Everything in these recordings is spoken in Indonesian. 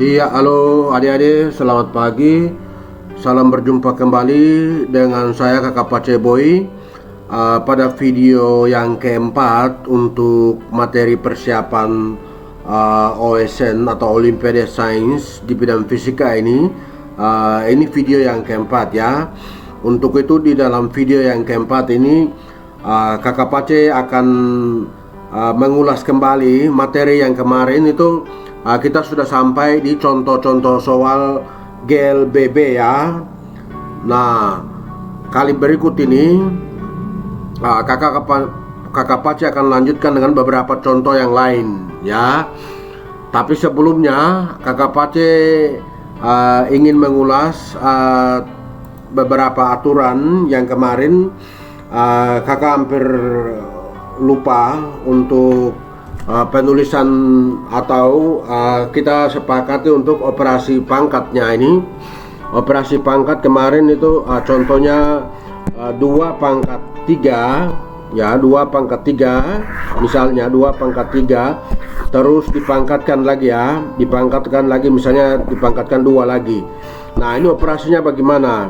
Iya, halo adik-adik, selamat pagi. Salam berjumpa kembali dengan saya Kakak Paceboy pada video yang keempat untuk materi persiapan OSN atau Olimpiade Sains di bidang fisika ini. Ini video yang keempat ya. Untuk itu di dalam video yang keempat ini Kakak Pace akan mengulas kembali materi yang kemarin itu. Kita sudah sampai di contoh-contoh soal GLBB ya. Nah, kali berikut ini kakak Pace akan lanjutkan dengan beberapa contoh yang lain ya. Tapi sebelumnya kakak Pace ingin mengulas beberapa aturan yang kemarin kakak hampir lupa untuk penulisan atau kita sepakati untuk operasi pangkatnya ini. Operasi pangkat kemarin itu contohnya 2 pangkat 3 ya, 2 pangkat 3 misalnya 2 pangkat 3 terus dipangkatkan lagi ya, dipangkatkan lagi misalnya dipangkatkan 2 lagi. Nah, ini operasinya bagaimana?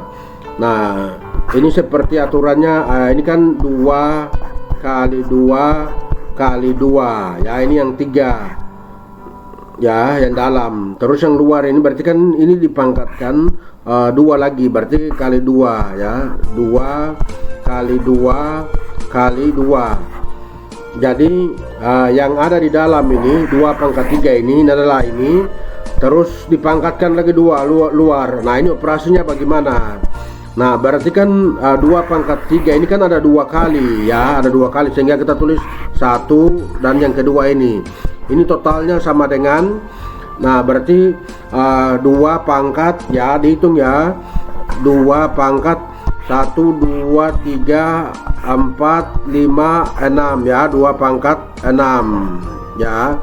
Nah, ini seperti aturannya ini kan 2 kali 2 kali 2 ya, ini yang 3 ya, yang dalam. Terus yang luar ini berarti kan ini dipangkatkan 2 lagi, berarti kali 2 ya, 2 kali 2 kali 2. Jadi yang ada di dalam ini 2 pangkat 3 ini adalah ini, terus dipangkatkan lagi 2 luar. Nah, ini operasinya bagaimana? Nah, berarti kan 2 pangkat 3 ini kan ada 2 kali ya, ada 2 kali sehingga kita tulis 1 dan yang kedua ini. Ini totalnya sama dengan, nah berarti 2 pangkat ya, dihitung ya, 2 pangkat 1, 2, 3, 4, 5, 6 ya, 2 pangkat 6 ya.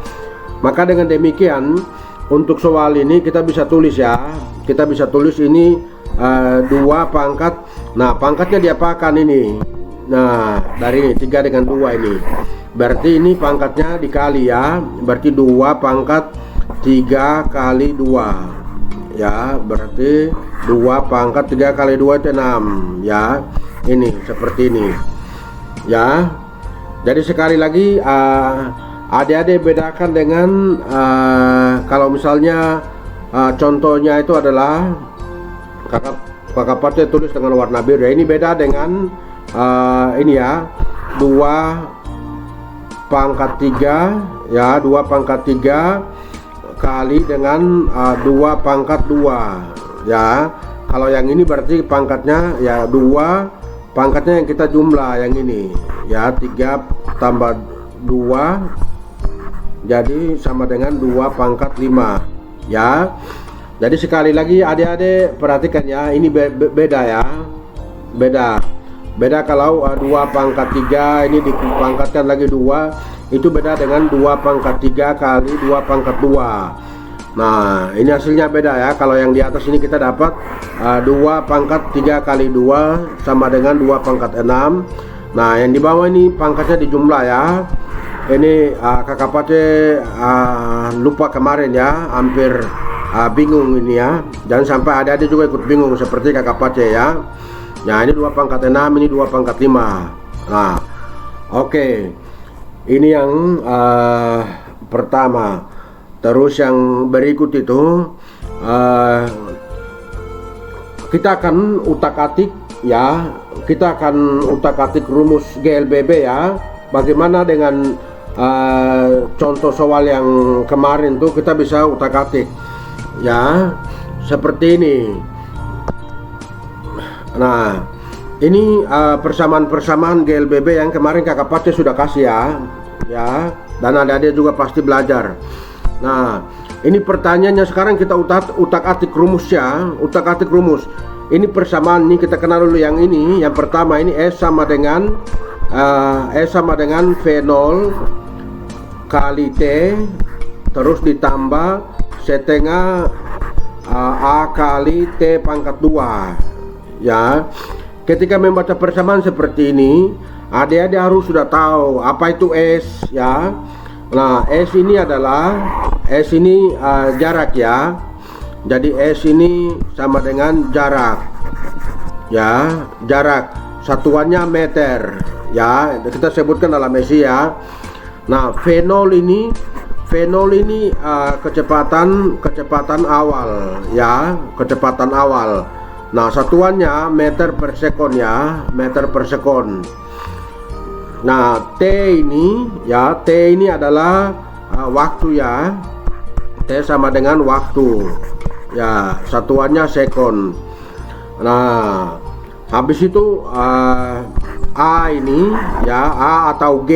Maka dengan demikian untuk soal ini kita bisa tulis ya, kita bisa tulis ini 2 pangkat, nah pangkatnya diapakan ini, nah dari 3 dengan 2 ini berarti ini pangkatnya dikali ya, berarti 2 pangkat 3 kali 2 ya, berarti 2 pangkat 3 kali 2 itu 6 ya, ini seperti ini ya. Jadi sekali lagi adik-adik bedakan dengan kalau misalnya contohnya itu adalah kakak Pace tulis dengan warna biru ya. Ini beda dengan ini ya, 2 pangkat 3 ya, 2 pangkat 3 kali dengan 2 pangkat 2 ya. Kalau yang ini berarti pangkatnya ya 2, pangkatnya yang kita jumlah yang ini ya, 3 tambah 2 jadi sama dengan 2 pangkat 5 ya. Jadi sekali lagi adik-adik perhatikan ya, ini beda ya, beda kalau 2 pangkat 3 ini dipangkatkan lagi 2, itu beda dengan 2 pangkat 3 kali 2 pangkat 2. Nah, ini hasilnya beda ya. Kalau yang di atas ini kita dapat 2 pangkat 3 kali 2 sama dengan 2 pangkat 6. Nah, yang di bawah ini pangkatnya dijumlah ya. Ini kakak Pace lupa kemarin ya, hampir bingung ini ya. Jangan sampai adik-adik juga ikut bingung seperti kakak Pace ya. Nah, ini 2 pangkat 6, ini 2 pangkat 5. Nah, oke. Ini yang pertama. Terus yang berikut itu kita akan utak-atik ya. Kita akan utak-atik rumus GLBB ya. Bagaimana dengan contoh soal yang kemarin tuh kita bisa utak-atik ya, seperti ini. Nah, ini persamaan-persamaan GLBB yang kemarin kakak Pace sudah kasih ya, dan adik-adik juga pasti belajar. Nah, ini pertanyaannya sekarang kita utak-atik rumus ya, utak-atik rumus. Ini persamaan ini kita kenal dulu yang ini. Yang pertama ini S sama dengan V0 kali T terus ditambah setengah A kali T pangkat 2 ya. Ketika membaca persamaan seperti ini, adik-adik harus sudah tahu apa itu S ya. Nah, S ini adalah jarak ya. Jadi S ini sama dengan jarak. Ya, jarak. Satuannya meter. Ya, kita sebutkan dalam SI ya. Nah, V0 ini kecepatan awal ya, kecepatan awal. Nah, satuannya meter per sekon ya, meter per sekon. Nah, T ini adalah waktu ya. T sama dengan waktu. Ya, satuannya sekon. Nah, habis itu A ini ya, A atau G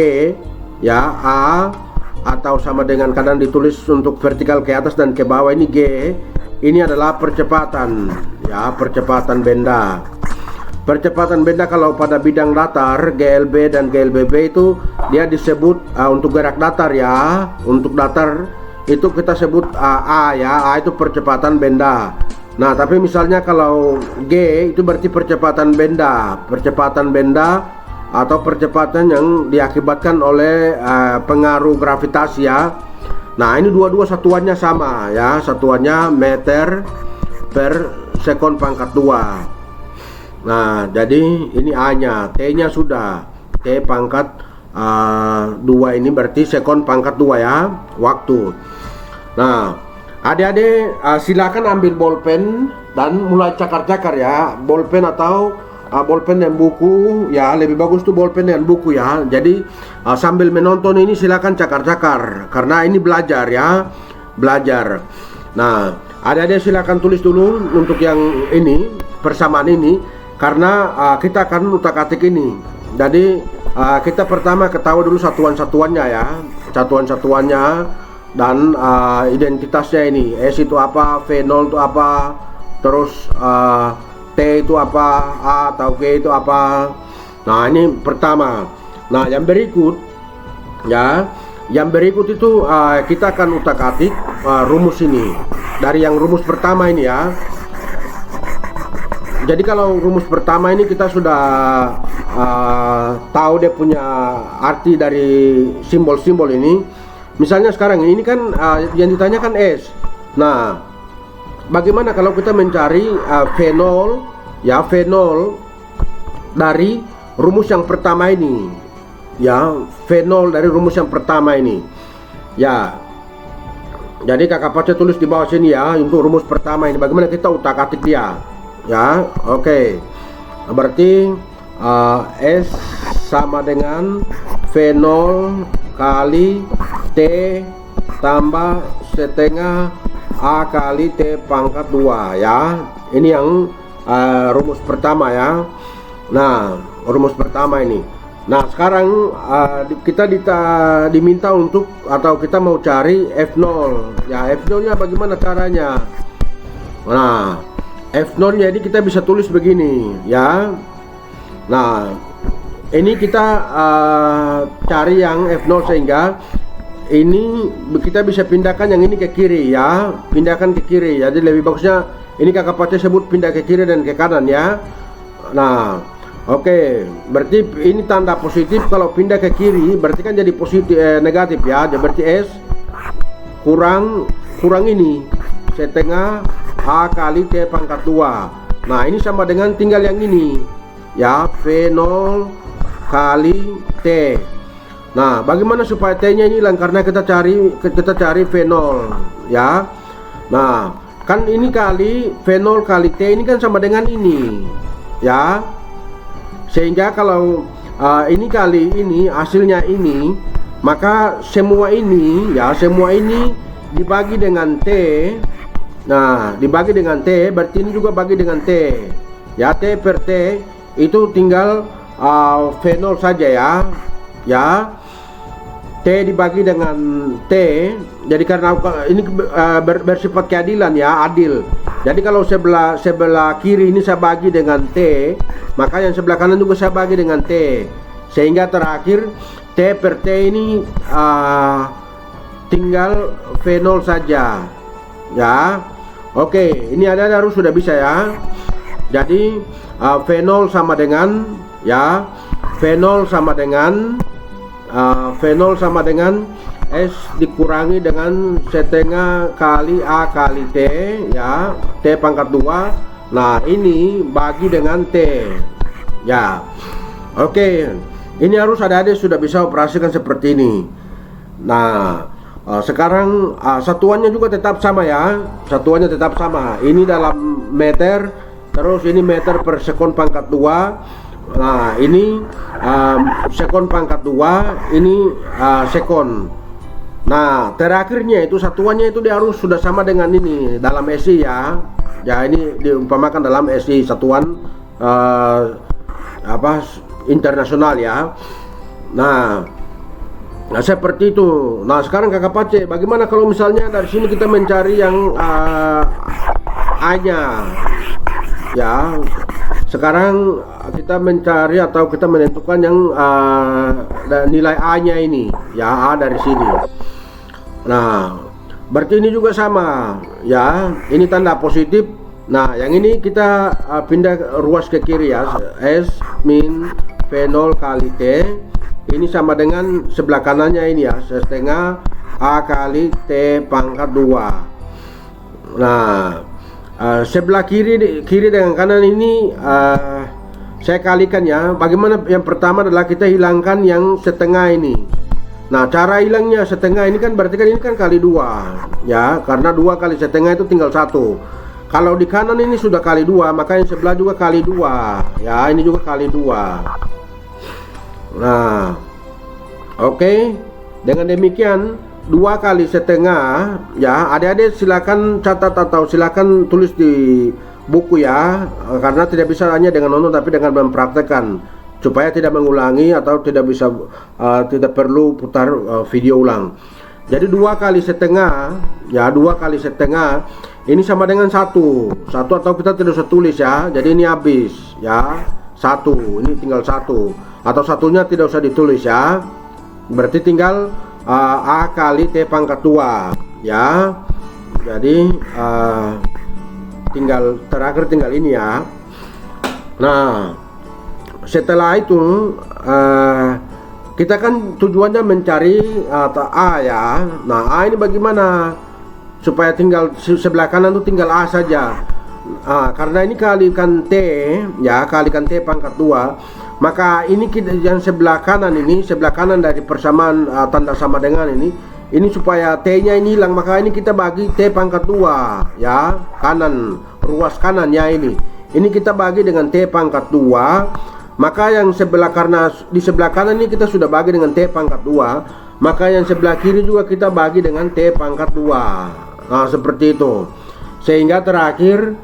ya, A atau sama dengan kadang ditulis untuk vertikal ke atas dan ke bawah ini G. Ini adalah percepatan ya, percepatan benda. Percepatan benda kalau pada bidang datar GLB dan GLBB itu dia disebut untuk gerak datar ya. Untuk datar itu kita sebut A ya. A itu percepatan benda. Nah, tapi misalnya kalau G itu berarti percepatan benda. Percepatan benda atau percepatan yang diakibatkan oleh pengaruh gravitasi ya. Nah, ini dua-dua satuannya sama ya. Satuannya meter per sekon pangkat 2. Nah, jadi ini A-nya, T-nya sudah T pangkat 2 ini berarti sekon pangkat 2 ya, waktu. Nah, adik-adik silakan ambil bolpen dan mulai cakar-cakar ya, bolpen atau bolpen dan buku ya, lebih bagus tuh bolpen dan buku ya. Jadi sambil menonton ini silakan cakar-cakar karena ini belajar ya, belajar. Nah, adik-adik silakan tulis dulu untuk yang ini, persamaan ini. Karena kita akan utak-atik ini. Jadi kita pertama ketahui dulu satuan-satuannya ya, satuan-satuannya dan identitasnya ini. S itu apa, V0 itu apa, terus T itu apa, A atau G itu apa. Nah, ini pertama. Nah, yang berikut ya, yang berikut itu kita akan utak-atik rumus ini. Dari yang rumus pertama ini ya. Jadi kalau rumus pertama ini kita sudah tahu dia punya arti dari simbol-simbol ini. Misalnya sekarang ini kan yang ditanyakan S. Nah, bagaimana kalau kita mencari V0 ya, V0 dari rumus yang pertama ini ya, V0 dari rumus yang pertama ini ya. Jadi kakak Pace tulis di bawah sini ya untuk rumus pertama ini. Bagaimana kita utak-atik dia ya. Oke. Berarti S sama dengan V0 kali T tambah setengah A kali T pangkat 2 ya. Ini yang rumus pertama ya. Nah, rumus pertama ini. Nah, sekarang kita diminta untuk atau kita mau cari F0 ya. F0 nya bagaimana caranya? Nah, F0 jadi kita bisa tulis begini ya. Nah, ini kita cari yang F0 sehingga ini kita bisa pindahkan yang ini ke kiri ya, pindahkan ke kiri. Jadi lebih bagusnya ini kakak Pace sebut pindah ke kiri dan ke kanan ya. Nah, oke, berarti ini tanda positif. Kalau pindah ke kiri berarti kan jadi positif negatif ya. Jadi berarti S kurang ini setengah A kali T pangkat 2. Nah, ini sama dengan tinggal yang ini ya, V0 kali T. Nah, bagaimana supaya T-nya ini hilang? Karena kita cari V0 ya. Nah, kan ini kali V0 kali T ini kan sama dengan ini ya. Sehingga kalau ini kali ini hasilnya ini, maka semua ini ya, semua ini dibagi dengan T. Nah, dibagi dengan T berarti ini juga bagi dengan T ya. T per T itu tinggal V0 saja ya. Ya, T dibagi dengan T. Jadi karena ini bersifat keadilan ya, adil. Jadi kalau sebelah kiri ini saya bagi dengan T, maka yang sebelah kanan juga saya bagi dengan T. Sehingga terakhir T per T ini tinggal V0 saja ya. Oke, ini ada harus sudah bisa ya. Jadi V0 sama dengan ya, V0 sama dengan S dikurangi dengan setengah kali A kali T, ya, T pangkat 2. Nah ini bagi dengan T, ya. Oke, ini harus adik-adik sudah bisa operasikan seperti ini. Nah sekarang satuannya juga tetap sama, ya, satuannya tetap sama. Ini dalam meter, terus ini meter per sekon pangkat 2. Nah ini sekon pangkat 2, ini sekon. Nah terakhirnya itu satuannya itu dia harus sudah sama dengan ini dalam SI, ya. Ya ini diumpamakan dalam SI, satuan internasional, ya. Nah seperti itu. Nah sekarang kakak Pace, bagaimana kalau misalnya dari sini kita mencari yang A-nya, ya. Sekarang kita mencari atau kita menentukan yang nilai A-nya ini, ya, A dari sini. Nah berarti ini juga sama, ya, ini tanda positif. Nah yang ini kita pindah ruas ke kiri, ya, S min V0 kali T. Ini sama dengan sebelah kanannya ini, ya, setengah A kali T pangkat 2. Nah sebelah kiri dengan kanan ini saya kalikan, ya. Bagaimana? Yang pertama adalah kita hilangkan yang setengah ini. Nah cara hilangnya setengah ini kan berarti kan ini kan kali 2, ya, karena 2 kali setengah itu tinggal 1. Kalau di kanan ini sudah kali 2, maka yang sebelah juga kali 2, ya, ini juga kali 2. Nah oke, dengan demikian 2 kali setengah, ya, adik-adik silakan catat atau silakan tulis di buku, ya, karena tidak bisa hanya dengan nonton tapi dengan mempraktekkan, supaya tidak mengulangi atau tidak bisa tidak perlu putar video ulang. Jadi 2 kali setengah, ya, 2 kali setengah ini sama dengan 1 atau kita tidak usah tulis, ya. Jadi ini habis, ya, 1, ini tinggal 1 atau satunya tidak usah ditulis, ya. Berarti tinggal A kali T pangkat 2, ya. Jadi tinggal terakhir tinggal ini, ya. Nah setelah itu kita kan tujuannya mencari A, ya. Nah A ini bagaimana supaya tinggal sebelah kanan itu tinggal A saja. Karena ini kalikan T, ya, kalikan T pangkat 2, maka ini kita yang sebelah kanan ini, sebelah kanan dari persamaan tanda sama dengan ini supaya T nya ini hilang, maka ini kita bagi T pangkat 2, ya, kanan, ruas kanannya ini kita bagi dengan T pangkat 2. Maka yang sebelah, karena di sebelah kanan ini kita sudah bagi dengan T pangkat 2, maka yang sebelah kiri juga kita bagi dengan T pangkat 2. Nah seperti itu, sehingga terakhir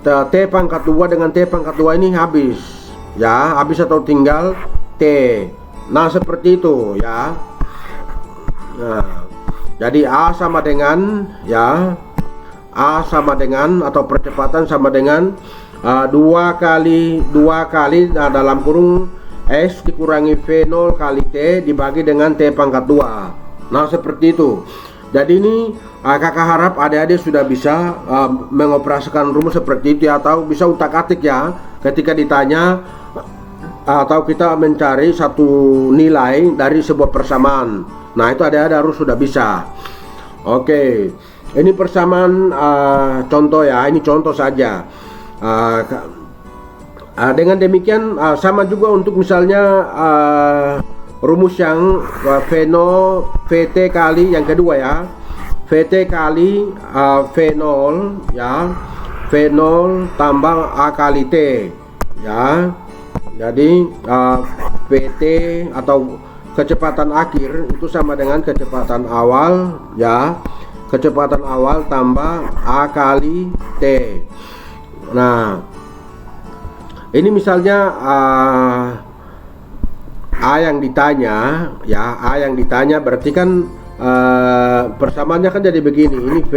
T pangkat 2 dengan T pangkat 2 ini habis, ya, habis atau tinggal T. Nah seperti itu, ya. Nah jadi A sama dengan, ya, A sama dengan atau percepatan sama dengan 2 kali dalam kurung S dikurangi V0 kali T dibagi dengan T pangkat 2. Nah seperti itu. Jadi ini kakak harap adik-adik sudah bisa mengoperasikan rumus seperti itu, atau bisa utak-atik, ya, ketika ditanya atau kita mencari satu nilai dari sebuah persamaan. Nah itu adik-adik harus sudah bisa. Oke, ini persamaan contoh, ya, ini contoh saja. Dengan demikian sama juga untuk misalnya rumus yang V0 VT kali yang kedua, ya, VT kali V0, ya, V0 tambah A kali T, ya. Jadi VT atau kecepatan akhir itu sama dengan kecepatan awal, ya, kecepatan awal tambah A kali T. Nah ini misalnya A yang ditanya, ya, A yang ditanya berarti kan persamaannya kan jadi begini, ini V.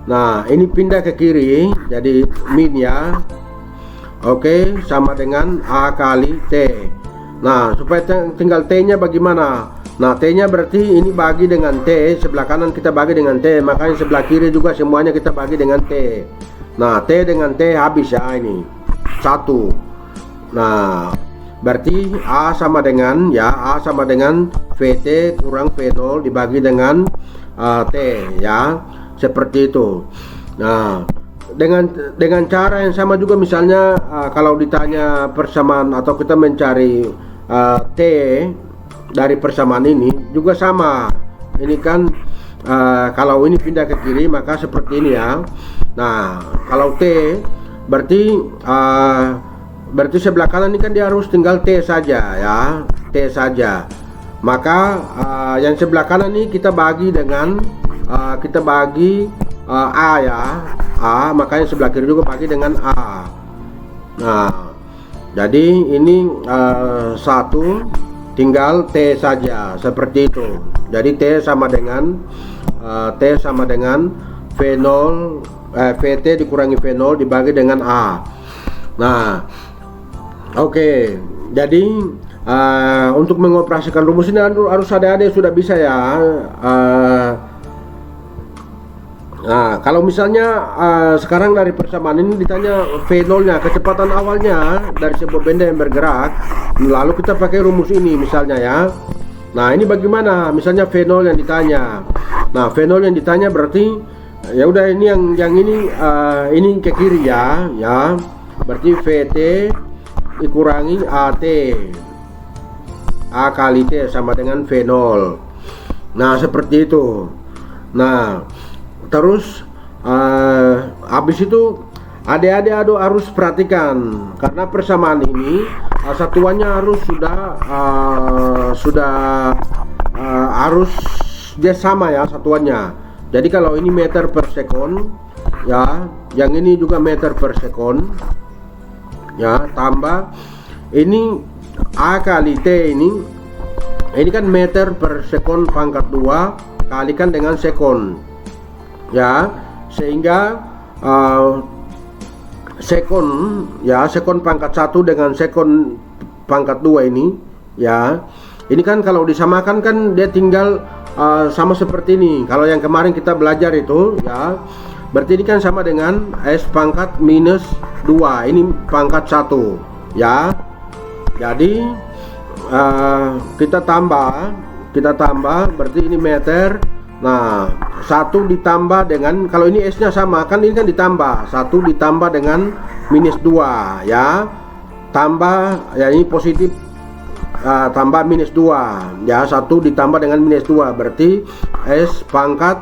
Nah ini pindah ke kiri jadi min, ya. Oke, sama dengan A kali T. Nah supaya tinggal T nya bagaimana? Nah T nya berarti ini bagi dengan T, sebelah kanan kita bagi dengan T, makanya sebelah kiri juga semuanya kita bagi dengan T. Nah T dengan T habis, ya, ini 1. Nah berarti A sama dengan A sama dengan VT kurang V0 dibagi dengan T ya, seperti itu. Nah, dengan cara yang sama juga, misalnya kalau ditanya persamaan atau kita mencari T dari persamaan ini juga sama. Ini kan kalau ini pindah ke kiri maka seperti ini ya. Nah, kalau T berarti sebelah kanan ini kan dia harus tinggal T saja ya, T saja. Maka yang sebelah kanan ini kita bagi dengan A ya, A, makanya sebelah kiri juga bagi dengan A. Nah, jadi ini 1 tinggal T saja, seperti itu. Jadi T sama dengan V0 VT dikurangi V0 dibagi dengan A. Nah, oke. Jadi untuk mengoperasikan rumus ini harus adik-adik sudah bisa ya. Nah, kalau misalnya sekarang dari persamaan ini ditanya V0-nya, kecepatan awalnya dari sebuah benda yang bergerak, lalu kita pakai rumus ini misalnya ya. Nah, ini bagaimana? Misalnya V0 yang ditanya. Nah, V0 yang ditanya berarti ya udah, ini yang ini ke kiri ya. Berarti VT dikurangi AT. A kali T sama dengan V0. Nah, seperti itu. Nah, terus habis itu adik-adik harus perhatikan, karena persamaan ini satuannya harus harus dia sama ya satuannya. Jadi kalau ini meter per sekon ya, yang ini juga meter per sekon ya, tambah ini A kali T ini kan meter per sekon pangkat 2 kalikan dengan sekon ya, sehingga sekon pangkat 1 dengan sekon pangkat 2 ini ya, ini kan kalau disamakan kan dia tinggal sama seperti ini. Kalau yang kemarin kita belajar itu ya, berarti ini kan sama dengan S pangkat minus 2, ini pangkat 1 ya. Jadi kita tambah berarti ini meter. Nah, 1 ditambah dengan, kalau ini S nya sama kan, ini kan ditambah 1 ditambah dengan minus 2 ya, tambah ya, ini positif tambah minus 2 ya, 1 ditambah dengan minus 2 berarti S pangkat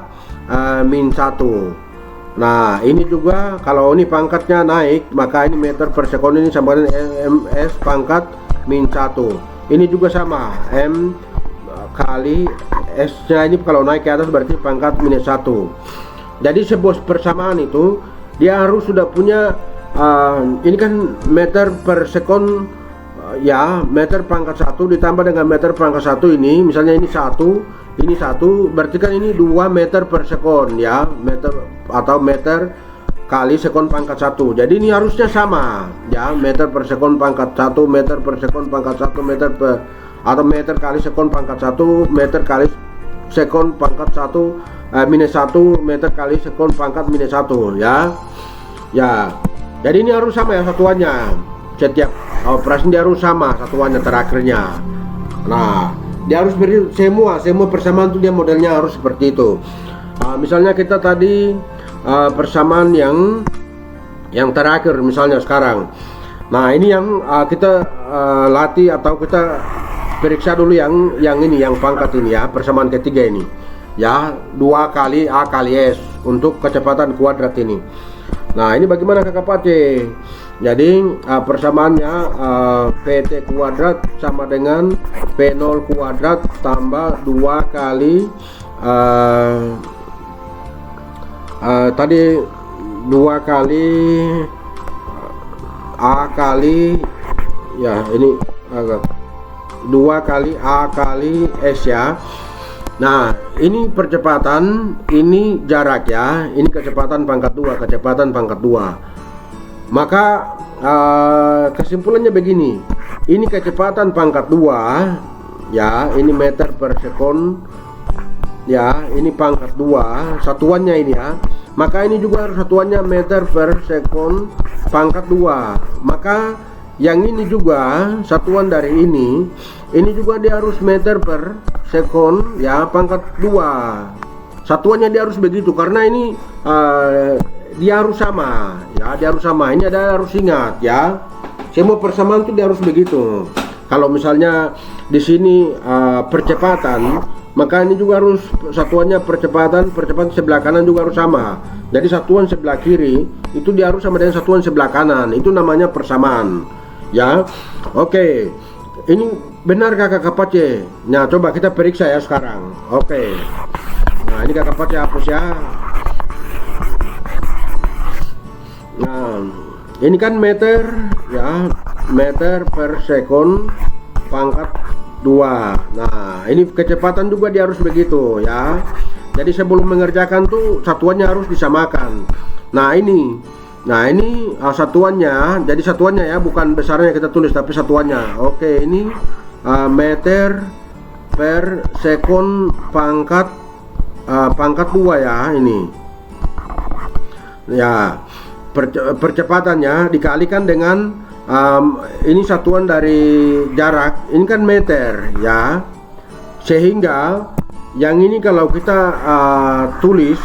min 1. Nah, ini juga kalau ini pangkatnya naik, maka ini meter per sekon ini sama dengan MS pangkat min 1. Ini juga sama, M kali S nya ini kalau naik ke atas berarti pangkat minus 1. Jadi sebuah persamaan itu dia harus sudah punya ini kan meter per sekon ya, meter pangkat 1 ditambah dengan meter pangkat 1 ini, misalnya ini 1 berarti kan ini 2 meter per sekon ya, meter atau meter kali sekon pangkat 1. Jadi ini harusnya sama ya, meter per sekon pangkat 1, meter per sekon pangkat 1, meter per, atau meter kali sekon pangkat 1, meter kali sekon pangkat 1 minus 1, meter kali sekon pangkat minus 1 ya. Jadi ini harus sama ya satuannya, setiap operasi dia harus sama satuannya terakhirnya. Nah, dia harus beri semua persamaan itu dia modelnya harus seperti itu. Misalnya kita tadi persamaan yang terakhir misalnya sekarang. Nah, ini yang kita latih atau kita periksa dulu yang ini, yang pangkat ini ya, persamaan ketiga ini ya, 2 kali A kali S untuk kecepatan kuadrat ini. Nah, ini bagaimana kakak Pace? Jadi persamaannya PT kuadrat sama dengan P0 kuadrat tambah 2 kali tadi 2 kali A kali ya, ini agak 2 kali A kali S ya. Nah, ini percepatan, ini jarak ya, ini kecepatan pangkat 2, maka kesimpulannya begini, ini kecepatan pangkat 2 ya, ini meter per sekon ya, ini pangkat 2 satuannya ini ya, maka ini juga harus satuannya meter per sekon pangkat 2. Maka yang ini juga satuan dari ini juga dia harus meter per sekon ya, pangkat 2. Satuannya dia harus begitu karena ini dia harus sama ya, dia harus sama. Ini ada harus ingat ya, semua persamaan itu dia harus begitu. Kalau misalnya di sini percepatan, maka ini juga harus satuannya percepatan sebelah kanan juga harus sama. Jadi satuan sebelah kiri itu dia harus sama dengan satuan sebelah kanan. Itu namanya persamaan ya. Oke, ini benar kakak Pace. Nah, coba kita periksa ya sekarang. Oke, nah ini kakak Pace hapus ya. Nah, ini kan meter ya, meter per sekon pangkat 2. Nah, ini kecepatan juga dia harus begitu ya. Jadi sebelum mengerjakan tuh satuannya harus disamakan. Nah ini satuannya. Jadi satuannya ya, bukan besarnya kita tulis tapi satuannya. Oke, ini meter per sekon pangkat 2 ya ini. Ya, percepatannya dikalikan dengan ini satuan dari jarak, ini kan meter ya, sehingga yang ini kalau kita tulis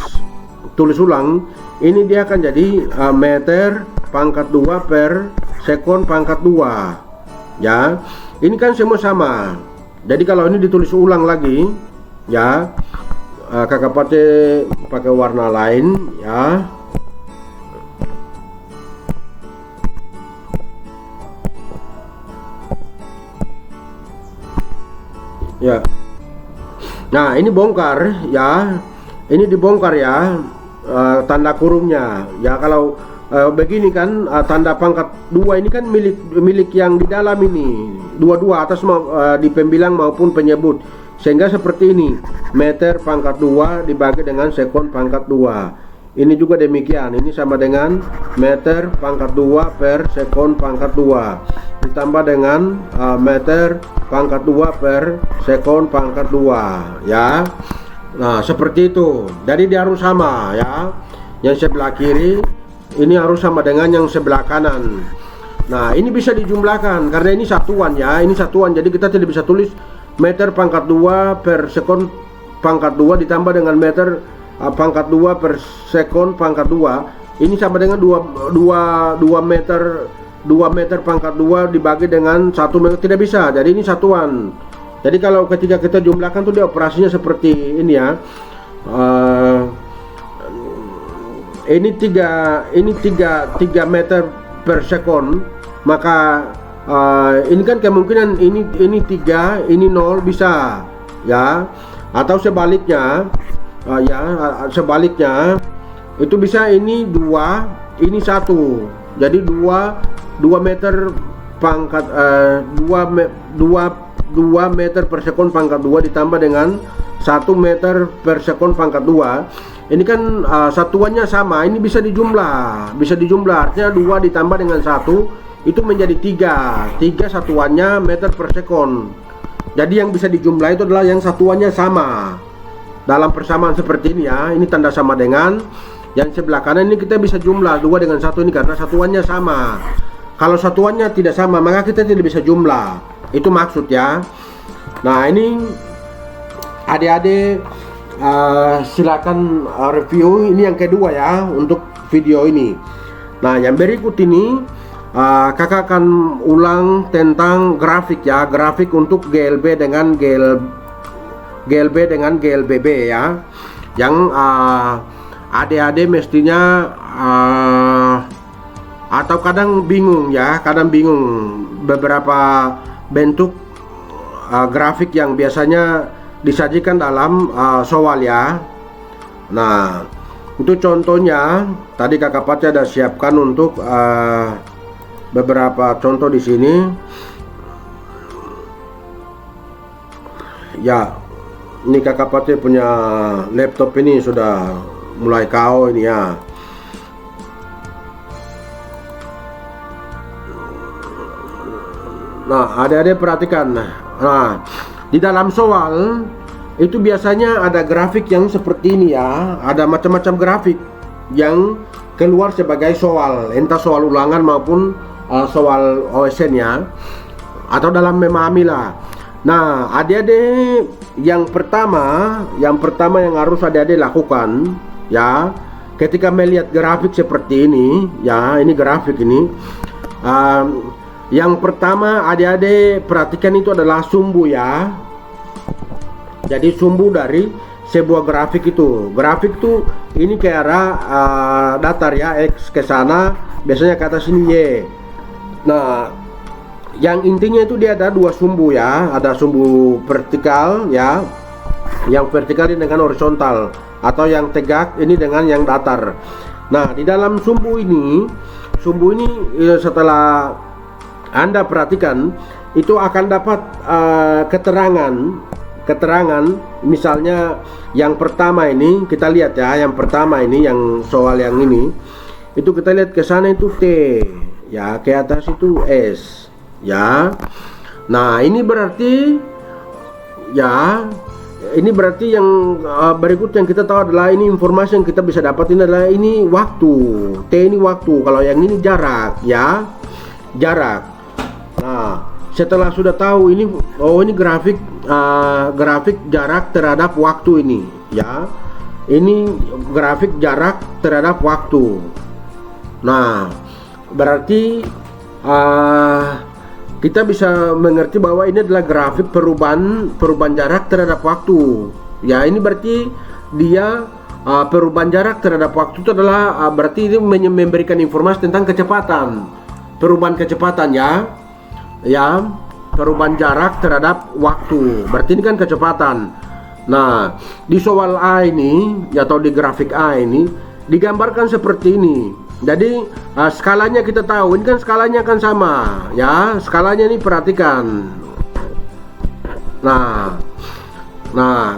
ulang, ini dia akan jadi meter pangkat 2 per sekon pangkat 2 ya. Ini kan semua sama. Jadi kalau ini ditulis ulang lagi ya, kakak pakai warna lain ya. Ya. Nah, ini bongkar ya. Ini dibongkar ya, tanda kurungnya. Ya kalau begini kan tanda pangkat 2 ini kan milik yang di dalam ini. Dua-dua atas di pembilang maupun penyebut. Sehingga seperti ini. Meter pangkat 2 dibagi dengan sekon pangkat 2. Ini juga demikian, ini sama dengan meter pangkat 2 per sekon pangkat 2 ditambah dengan meter pangkat 2 per sekon pangkat 2 ya. Nah seperti itu, jadi dia harus sama ya. Yang sebelah kiri ini harus sama dengan yang sebelah kanan. Nah ini bisa dijumlahkan karena ini satuan ya, ini satuan. Jadi kita tidak bisa tulis meter pangkat 2 per sekon pangkat 2 ditambah dengan meter pangkat 2 per sekon pangkat 2. Ini sama dengan 2 meter pangkat 2 dibagi dengan 1 meter, tidak bisa. Jadi ini satuan. Jadi kalau ketika kita jumlahkan tuh dia operasinya seperti ini ya. Ini 3 meter per sekon, maka ini kan kemungkinan ini 3, ini 0 bisa ya. Atau sebaliknya sebaliknya itu bisa ini 2, ini 1. Jadi 2 meter pangkat 2 meter per sekon pangkat 2 ditambah dengan 1 meter per sekon pangkat 2. Ini kan satuannya sama, ini bisa dijumlah. Artinya 2 ditambah dengan 1 itu menjadi 3 satuannya meter per sekon. Jadi yang bisa dijumlah itu adalah yang satuannya sama. Dalam persamaan seperti ini ya, ini tanda sama dengan. Yang sebelah kanan ini kita bisa jumlah 2 dengan 1 ini karena satuannya sama. Kalau satuannya tidak sama maka kita tidak bisa jumlah. Itu maksud ya. Nah ini adik-adik silakan review. Ini yang kedua ya untuk video ini. Nah yang berikut ini kakak akan ulang tentang grafik ya, grafik untuk GLB dengan GLBB ya, yang adik-adik mestinya atau kadang bingung beberapa bentuk grafik yang biasanya disajikan dalam soal ya. Nah itu contohnya tadi kakak Pace ada siapkan untuk beberapa contoh di sini ya. Ini kakak Pace punya laptop ini sudah mulai KO ini ya. Nah adik-adik perhatikan. Nah di dalam soal itu biasanya ada grafik yang seperti ini ya. Ada macam-macam grafik yang keluar sebagai soal, entah soal ulangan maupun soal OSN ya, atau dalam memahami lah. Nah, adik-adik yang pertama yang harus adik-adik lakukan ya, ketika melihat grafik seperti ini ya, ini grafik ini, yang pertama adik-adik perhatikan itu adalah sumbu ya. Jadi sumbu dari sebuah grafik itu, ini ke arah datar ya, X ke sana, biasanya ke atas ini Y. Nah, yang intinya itu dia ada dua sumbu ya, ada sumbu vertikal ya, yang vertikal ini dengan horizontal, atau yang tegak ini dengan yang datar. Nah, di dalam sumbu ini setelah Anda perhatikan, itu akan dapat keterangan, misalnya yang pertama ini kita lihat ya, yang pertama ini yang soal yang ini, itu kita lihat ke sana itu T ya, ke atas itu S ya. Nah, ini berarti yang berikut yang kita tahu adalah ini informasi yang kita bisa dapatin adalah ini waktu, T ini waktu, kalau yang ini jarak ya, jarak. Nah, setelah sudah tahu ini, oh ini grafik jarak terhadap waktu ini ya, ini grafik jarak terhadap waktu. Nah, berarti kita bisa mengerti bahwa ini adalah grafik perubahan jarak terhadap waktu ya. Ini berarti dia perubahan jarak terhadap waktu itu adalah berarti ini memberikan informasi tentang kecepatan, perubahan kecepatan ya, perubahan jarak terhadap waktu, berarti ini kan kecepatan. Nah, di soal A ini atau di grafik A ini digambarkan seperti ini. Jadi skalanya kita tahu, ini kan skalanya kan sama ya, skalanya ini perhatikan. Nah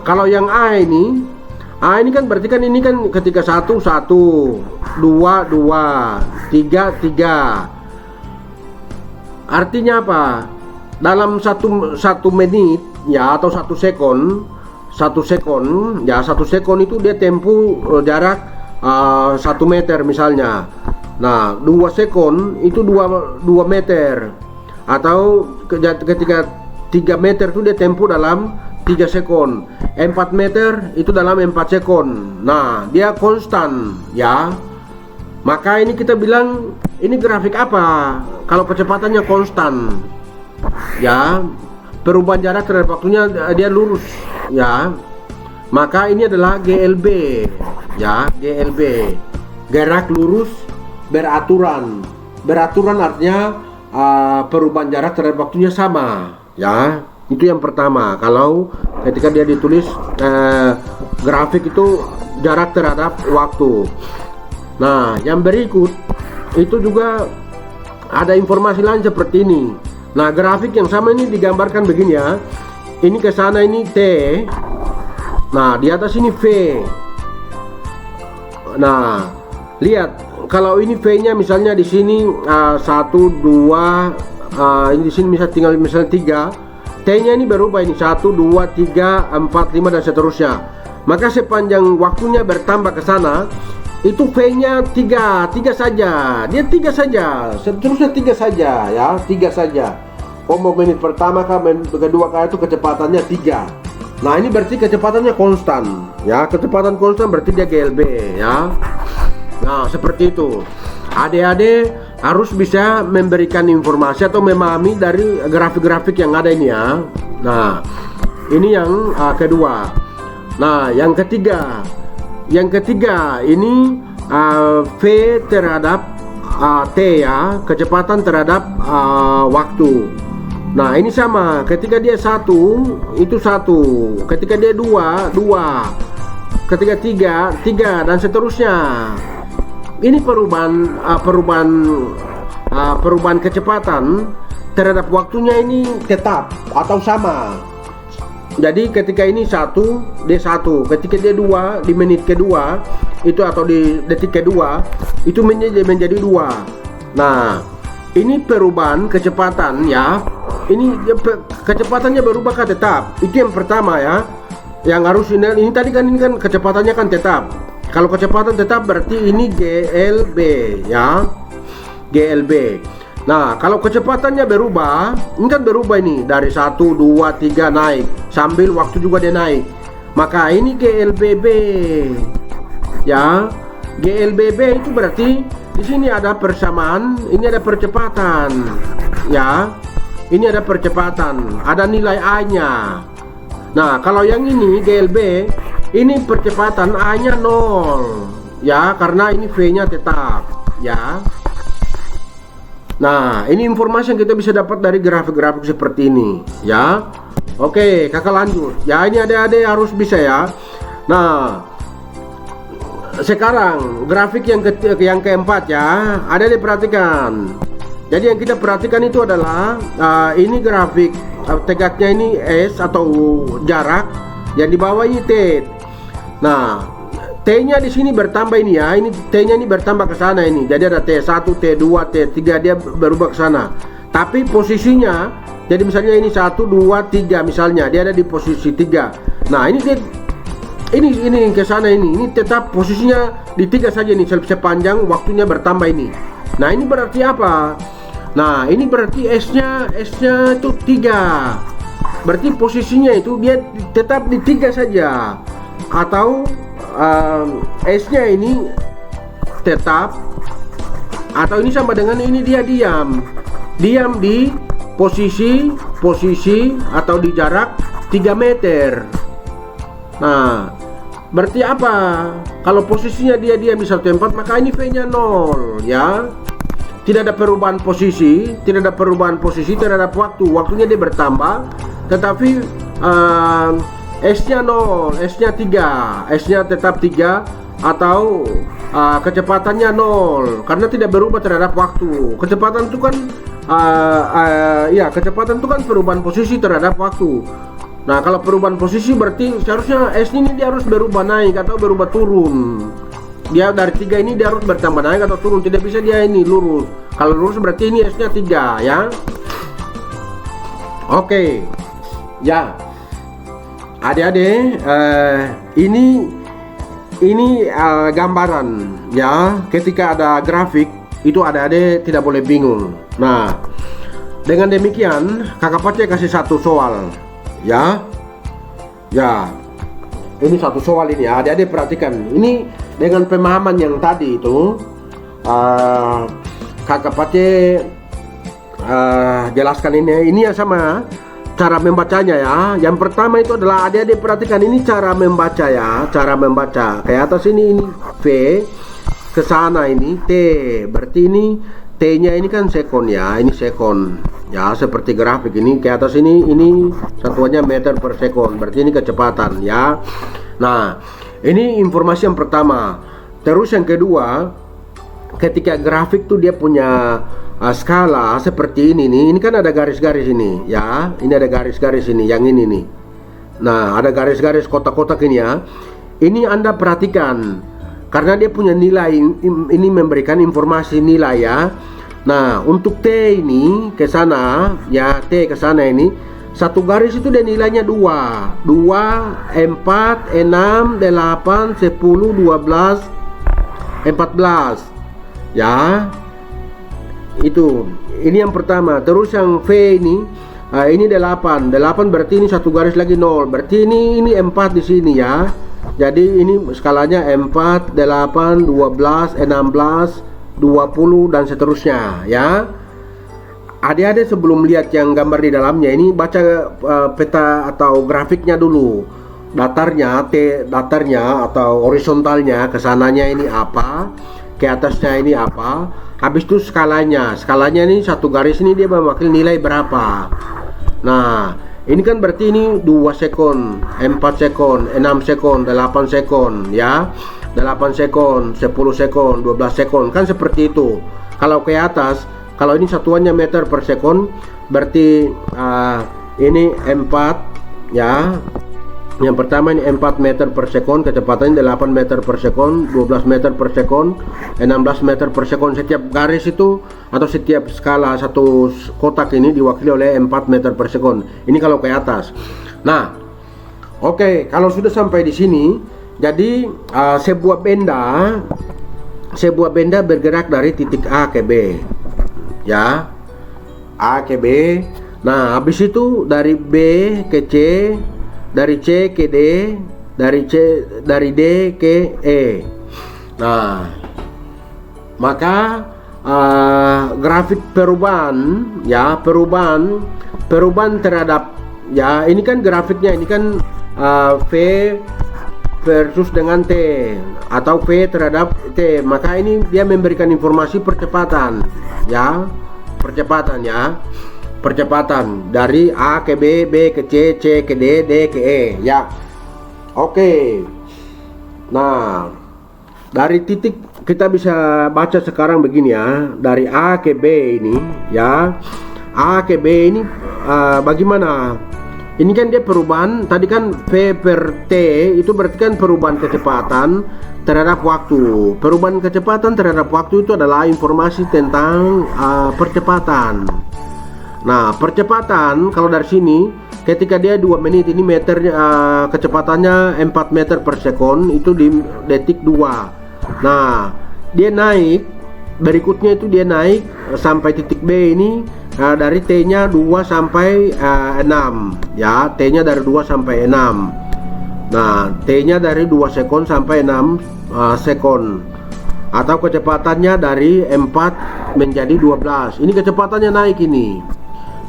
kalau yang A ini kan berarti kan ini kan ketika 1 1, 2 2, 3 3. Artinya apa? Dalam satu menit ya, atau 1 sekon ya, 1 sekon itu dia tempuh jarak 1 meter misalnya. Nah, 2 sekon itu 2 meter, atau ketika 3 meter itu dia tempuh dalam 3 sekon, 4 meter itu dalam 4 sekon. Nah, dia konstan ya. Maka ini kita bilang ini grafik apa? Kalau kecepatannya konstan ya, perubahan jarak terhadap waktunya dia lurus ya, maka ini adalah GLB ya, GLB, gerak lurus beraturan. Beraturan artinya perubahan jarak terhadap waktunya sama ya. Itu yang pertama, kalau ketika dia ditulis grafik itu jarak terhadap waktu. Nah, yang berikut itu juga ada informasi lain seperti ini. Nah, grafik yang sama ini digambarkan begini ya. Ini ke sana ini T. Nah, di atas ini V. Nah, lihat kalau ini V-nya misalnya di sini 1 2, ini di sini tinggal misalnya 3. T-nya ini berubah ini 1 2 3 4 5 dan seterusnya. Maka sepanjang waktunya bertambah ke sana, itu V-nya 3 saja. Dia 3 saja. Seterusnya 3 saja ya, 3 saja. Oh, menit pertama kah, menit kedua kah, itu kecepatannya 3. Nah, ini berarti kecepatannya konstan ya, kecepatan konstan berarti dia GLB ya. Nah, seperti itu. Adik-adik harus bisa memberikan informasi atau memahami dari grafik-grafik yang ada ini ya. Nah, ini yang kedua. Nah, yang ketiga ini V terhadap T ya, kecepatan terhadap waktu. Nah, ini sama, ketika dia 1 itu 1, ketika dia 2 2, ketika 3 dan seterusnya. Ini perubahan kecepatan terhadap waktunya ini tetap atau sama. Jadi ketika ini 1, dia 1, ketika dia 2 di menit kedua itu atau di detik kedua itu menjadi 2. Nah, ini perubahan kecepatan ya. Ini kecepatannya berubah kan tetap. Itu yang pertama ya. Yang harus ini tadi kan, ini kan kecepatannya kan tetap. Kalau kecepatan tetap berarti ini GLB ya. GLB. Nah, kalau kecepatannya berubah, ini kan berubah ini dari 1, 2, 3 naik, sambil waktu juga dia naik. Maka ini GLBB. Ya, GLBB itu berarti di sini ada persamaan, ini ada percepatan. Ya, ini ada percepatan, ada nilai A-nya. Nah, kalau yang ini GLB, ini percepatan A-nya 0. Ya, karena ini V-nya tetap. Ya. Nah, ini informasi yang kita bisa dapat dari grafik-grafik seperti ini, ya. Oke, kakak lanjut. Ya, ini adik-adik harus bisa ya. Nah, sekarang grafik yang keempat ya, adik-adik perhatikan. Jadi yang kita perhatikan itu adalah ini grafik tegaknya ini S atau jarak, yang di bawah ini T. Nah, T-nya di sini bertambah ini ya, ini T-nya ini bertambah ke sana ini. Jadi ada T1, T2, T3, dia berubah ke sana. Tapi posisinya, jadi misalnya ini 1, 2, 3 misalnya, dia ada di posisi 3. Nah, ini ke sana ini tetap posisinya di 3 saja nih sepanjang waktunya bertambah ini. Nah, ini berarti apa? Nah, ini berarti S-nya itu 3. Berarti posisinya itu dia tetap di 3 saja. Atau S-nya ini tetap, atau ini sama dengan ini dia diam di posisi atau di jarak 3 meter. Nah, berarti apa? Kalau posisinya dia diam di satu tempat, maka ini V-nya 0 ya. Tidak ada perubahan posisi, terhadap waktu. Waktunya dia bertambah, tetapi S-nya 0, S-nya 3, S-nya tetap 3, atau kecepatannya 0 karena tidak berubah terhadap waktu. Kecepatan itu kan kecepatan itu kan perubahan posisi terhadap waktu. Nah, kalau perubahan posisi berarti seharusnya S ini dia harus berubah naik atau berubah turun. Dia dari 3 ini dia harus bertambah naik atau turun, tidak bisa dia ini lurus. Kalau lurus berarti ini S-nya 3 ya. Oke. Ya. Adik-adik, ini gambaran ya. Ketika ada grafik itu adik-adik tidak boleh bingung. Nah, dengan demikian kakak Pace kasih satu soal ya. Ini satu soal ini ya, adik-adik perhatikan. Ini dengan pemahaman yang tadi itu kakak Pace jelaskan ini ya sama cara membacanya ya. Yang pertama itu adalah adik-adik perhatikan ini cara membaca ya, cara membaca. Kayak atas ini V, ke sana ini T. Berarti ini T-nya ini kan sekon ya, ini sekon. Ya, seperti grafik ini ke atas ini satuannya meter per sekon. Berarti ini kecepatan ya. Nah, ini informasi yang pertama. Terus yang kedua, ketika grafik tuh dia punya skala seperti ini nih, ini kan ada garis-garis ini ya, ini ada garis-garis ini, yang ini nih. Nah, ada garis-garis kotak-kotak ini ya. Ini Anda perhatikan karena dia punya nilai, ini memberikan informasi nilai ya. Nah, untuk T ini ke sana ya, T ke sana ini satu garis itu dia nilainya 2, 4, 6, 8, 10, 12, 14 ya. Itu ini yang pertama. Terus yang V ini 8 berarti ini satu garis lagi 0. Berarti ini 4 di sini ya. Jadi ini skalanya 4, 8, 12, 16, 20 dan seterusnya ya. Adik-adik sebelum lihat yang gambar di dalamnya ini baca peta atau grafiknya dulu. Datarnya atau horizontalnya, kesananya ini apa, ke atasnya ini apa. Habis itu skalanya ini satu garis ini dia mewakili nilai berapa. Nah, ini kan berarti ini 2 sekon, 4 sekon, 6 sekon, 8 sekon ya. 8 sekon, 10 sekon, 12 sekon, kan seperti itu. Kalau ke atas, kalau ini satuannya meter per sekon, berarti ini 4 ya. Yang pertama ini 4 meter per sekon, kecepatannya 8 meter per sekon, 12 meter per sekon, 16 meter per sekon. Setiap garis itu atau setiap skala satu kotak ini diwakili oleh 4 meter per sekon. Ini kalau ke atas. Nah, oke, kalau sudah sampai di sini, jadi sebuah benda bergerak dari titik A ke B. ya, A ke B. Nah, habis itu dari B ke C, dari C ke D, dari D ke E. Nah, maka grafik perubahan, ya, perubahan terhadap, ya, ini kan grafiknya, ini kan V versus dengan T atau V terhadap T, maka ini dia memberikan informasi percepatan, ya, percepatan dari A ke B, B ke C, C ke D, D ke E, ya. Oke. Nah, dari titik kita bisa baca sekarang begini, ya, dari A ke B ini, ya, A ke B ini bagaimana? Ini kan dia perubahan, tadi kan V per T itu berarti kan perubahan kecepatan terhadap waktu. Perubahan kecepatan terhadap waktu itu adalah informasi tentang percepatan. Nah, percepatan kalau dari sini ketika dia 2 menit ini meter, kecepatannya 4 meter per sekon, itu di detik 2. Nah, dia naik, berikutnya itu dia naik sampai titik B ini dari T-nya 2 sampai 6, ya, T-nya dari 2 sampai 6. Nah, T-nya dari 2 sekon sampai 6 sekon, atau kecepatannya dari 4 menjadi 12. Ini kecepatannya naik ini.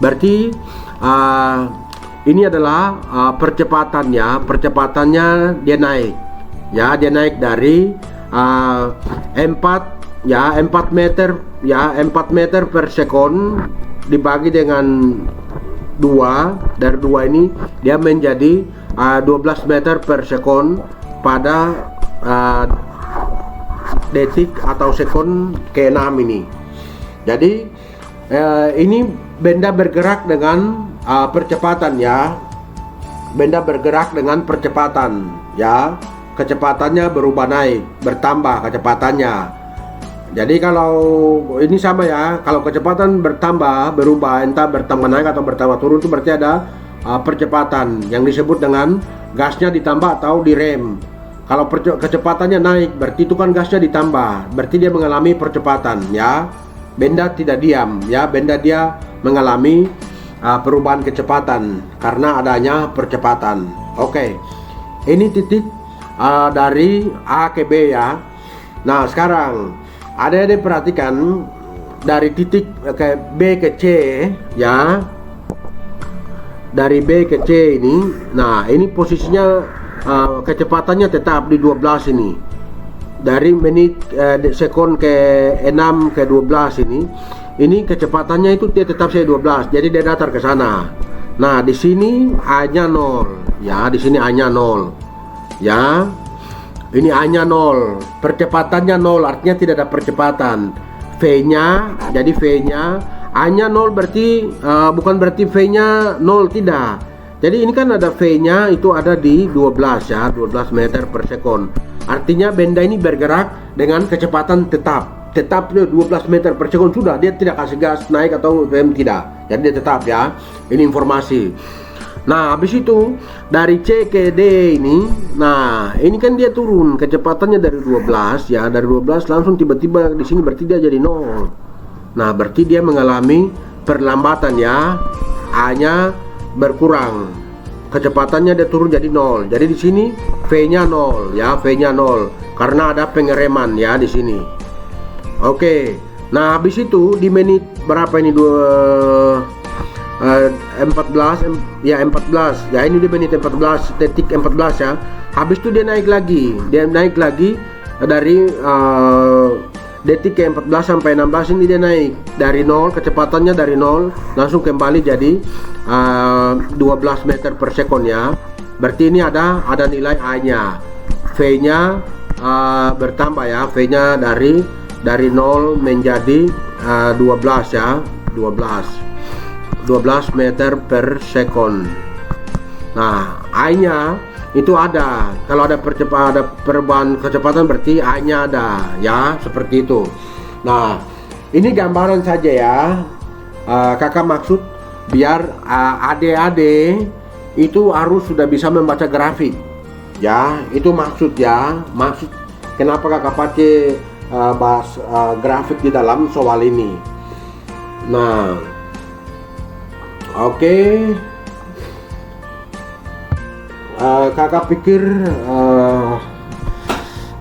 Berarti ini adalah percepatannya dia naik. Ya, dia naik dari 4 meter, ya, 4 meter per sekon dibagi dengan 2, dari 2 ini dia menjadi 12 meter per sekon pada detik atau sekon ke-6 ini. Jadi ini benda bergerak dengan percepatan, ya. Benda bergerak dengan percepatan, ya. Kecepatannya berubah naik, bertambah kecepatannya. Jadi kalau ini sama, ya, kalau kecepatan bertambah, berubah, entah bertambah naik atau bertambah turun, itu berarti ada percepatan yang disebut dengan gasnya ditambah atau direm. Kalau kecepatannya naik, berarti itu kan gasnya ditambah, berarti dia mengalami percepatan, ya. Benda tidak diam, ya, benda dia mengalami perubahan kecepatan karena adanya percepatan. Oke, ini titik dari A ke B, ya. Nah, sekarang adik-adik perhatikan dari titik ke B ke C, ya, dari B ke C ini. Nah, ini posisinya kecepatannya tetap di 12 ini. Dari menit sekon ke 6 ke 12 ini kecepatannya itu dia tetap saya 12. Jadi dia datar ke sana. Nah, di sini A-nya 0, ya, di sini A-nya 0. Ya. Ini A-nya 0, percepatannya 0, artinya tidak ada percepatan. V-nya, jadi V-nya, A-nya 0 berarti bukan berarti V-nya 0, tidak. Jadi ini kan ada V-nya itu ada di 12, ya, 12 meter per sekon. Artinya benda ini bergerak dengan kecepatan tetap 12 meter per sekon, sudah, dia tidak kasih gas naik atau rem, tidak. Jadi dia tetap, ya. Ini informasi. Nah, habis itu dari C ke D ini, nah, ini kan dia turun kecepatannya dari 12, ya, dari 12 langsung tiba-tiba di sini berarti dia jadi 0. Nah, berarti dia mengalami perlambatan, ya. A-nya berkurang. Kecepatannya dia turun jadi 0. Jadi di sini V-nya 0, ya, V-nya 0 karena ada pengereman, ya, di sini. Oke. Nah, habis itu di menit berapa ini? 14, ya, 14, ya, ini di menit 14 detik 14, ya. Habis itu dia naik lagi dari detik ke 14 sampai 16 ini dia naik dari 0, kecepatannya dari 0 langsung kembali jadi 12 meter per sekon, ya. Berarti ini ada nilai A-nya, V-nya bertambah, ya, V-nya dari 0 menjadi 12, ya, 12 meter per sekon. Nah, A-nya itu ada. Kalau ada perubahan kecepatan berarti A-nya ada, ya, seperti itu. Nah, ini gambaran saja, ya. Kakak maksud biar adik-adik itu harus sudah bisa membaca grafik, ya. Itu maksud, ya. Maksud kenapa kakak pakai bahas grafik di dalam soal ini. Nah, oke. Kakak pikir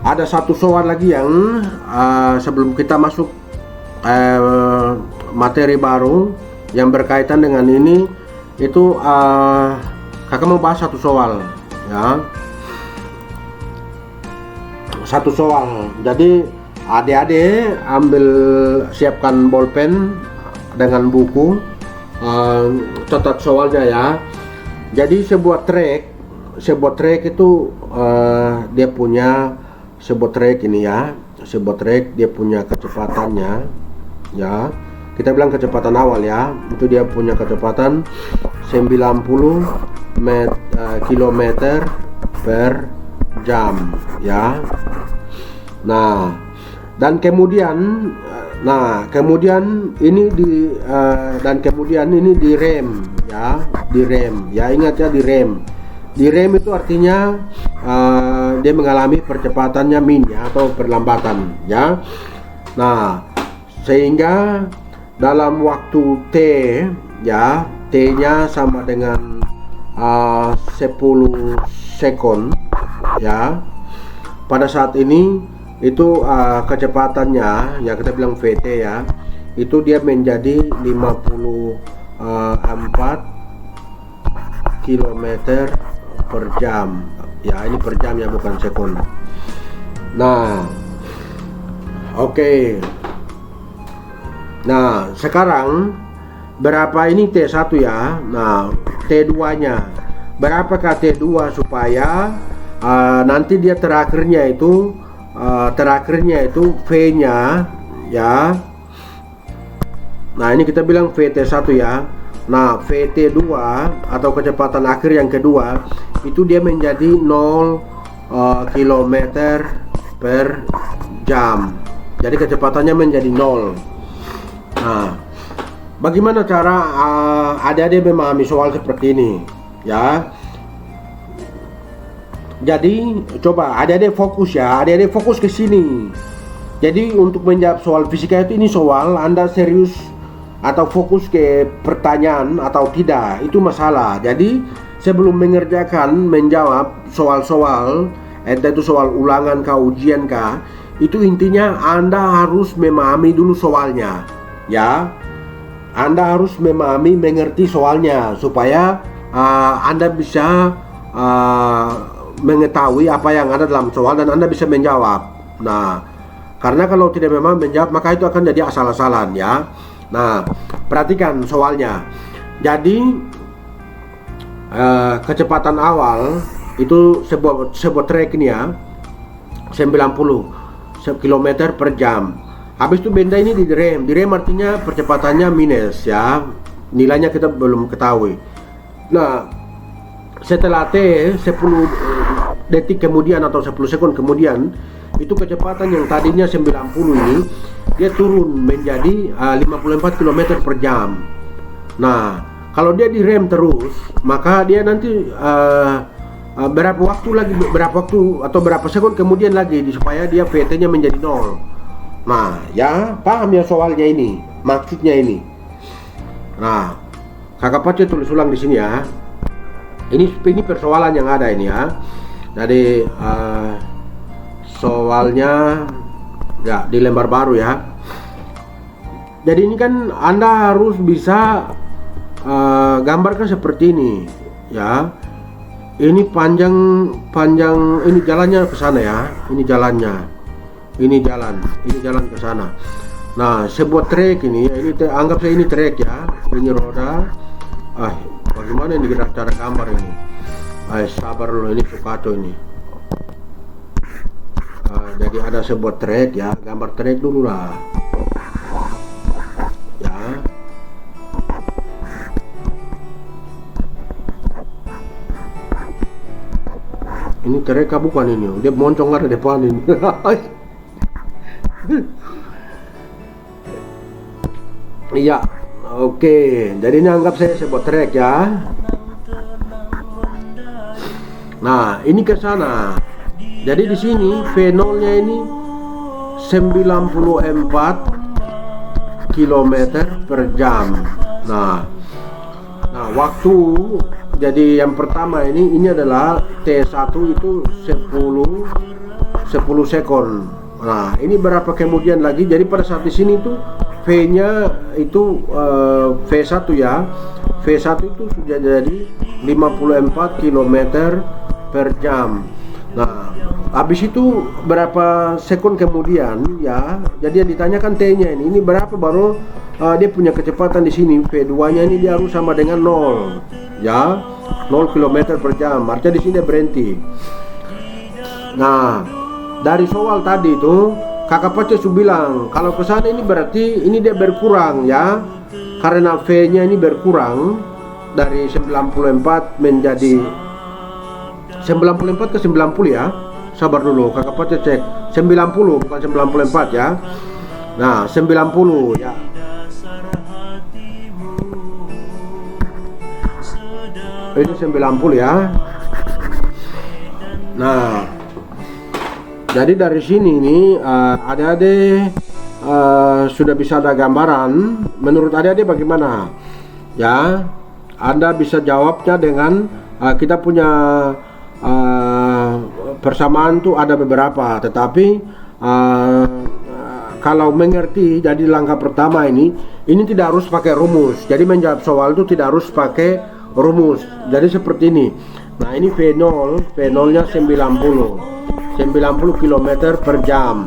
ada satu soal lagi yang sebelum kita masuk materi baru yang berkaitan dengan ini, itu kakak mau bahas satu soal ya. Satu soal. Jadi adik-adik ambil, siapkan bolpen dengan buku, catat soalnya ya. Jadi sebuah trek itu dia punya sebuah trek ini ya. Sebuah trek dia punya kecepatannya ya. Kita bilang kecepatan awal ya. Itu dia punya kecepatan 90 km per jam ya. Nah, dan kemudian ini direm ya, direm ya, ingat ya, direm itu artinya dia mengalami percepatannya min ya, atau perlambatan ya. Nah, sehingga dalam waktu T ya, T nya sama dengan 10 sekon ya. Pada saat ini itu kecepatannya ya, kita bilang VT ya, itu dia menjadi 54 km per jam ya. Ini per jam ya, bukan sekon. Nah, oke. Nah, sekarang berapa ini T1 ya. Nah, T2 nya berapakah T2, supaya nanti dia terakhirnya itu V nya ya. Nah, ini kita bilang VT1 ya. Nah, VT2 atau kecepatan akhir yang kedua itu dia menjadi 0 km per jam. Jadi kecepatannya menjadi 0. Nah, bagaimana cara adik-adik memahami soal seperti ini ya? Jadi coba adik-adik fokus ya, adik-adik fokus ke sini. Jadi untuk menjawab soal fisika itu, ini soal Anda serius atau fokus ke pertanyaan atau tidak, itu masalah. Jadi sebelum menjawab soal-soal, entah itu soal ulangan kah, ujian kah, itu intinya Anda harus memahami dulu soalnya ya. Anda harus memahami, mengerti soalnya, supaya Anda bisa mengetahui apa yang ada dalam soal dan Anda bisa menjawab. Nah, karena kalau tidak memang menjawab, maka itu akan jadi asal-asalan ya. Nah, perhatikan soalnya. Jadi kecepatan awal itu sebuah trek ini ya, 90 km per jam. Habis itu benda ini direm. Direm artinya percepatannya minus ya. Nilainya kita belum ketahui. Nah, setelah T 10 detik kemudian atau 10 sekon kemudian, itu kecepatan yang tadinya 90 ini dia turun menjadi 54 km per jam. Nah, kalau dia direm terus, maka dia nanti berapa waktu sekon kemudian lagi supaya dia VT nya menjadi 0. Nah ya, paham ya soalnya ini, maksudnya ini. Nah, kakak Pace tulis ulang di sini ya. Ini persoalan yang ada ini ya. Jadi soalnya ya di lembar baru ya. Jadi ini kan Anda harus bisa gambarkan seperti ini ya. Ini panjang ini jalannya ke sana ya. Ini jalannya. Ini jalan ke sana. Nah, sebuah trek ini ya, ini anggap saya ini trek ya. Ini roda. Bagaimana ini cara gambar ini? Sabar loh, ini Sukato ini. Jadi ada sebuah trek ya, gambar trek dulu lah. Ya. Ini trek bukan ini, dia moncong ada depan ini. Iya, oke. Jadi ini anggap saya sebuah trek ya. Nah, ini ke sana. Jadi di sini V0-nya ini 94 kilometer per jam. Nah, waktu jadi yang pertama ini adalah T1 itu 10 sekon. Nah, ini berapa kemudian lagi? Jadi pada saat di sini tuh V-nya itu V1 ya. V1 itu sudah jadi 54 km per jam. Nah, habis itu berapa sekon kemudian ya. Jadi yang ditanyakan T-nya ini berapa baru dia punya kecepatan di sini. V2-nya ini dia harus sama dengan 0 ya. 0 km per jam. Artinya di sini dia berhenti. Nah, dari soal tadi itu kakak Pace su bilang kalau ke sana ini berarti ini dia berkurang ya, karena V-nya ini berkurang dari 94 menjadi 94 ke 90 ya. Sabar dulu, kakak Pace cek 90 bukan 94 ya. Nah, 90 ya. Ini 90 ya. Nah, jadi dari sini nih adik-adik sudah bisa ada gambaran. Menurut adik-adik bagaimana? Ya, Anda bisa jawabnya dengan kita punya persamaan tuh ada beberapa, tetapi kalau mengerti jadi langkah pertama ini tidak harus pakai rumus. Jadi menjawab soal itu tidak harus pakai rumus. Jadi seperti ini. Nah, ini V0-nya 90 km per jam.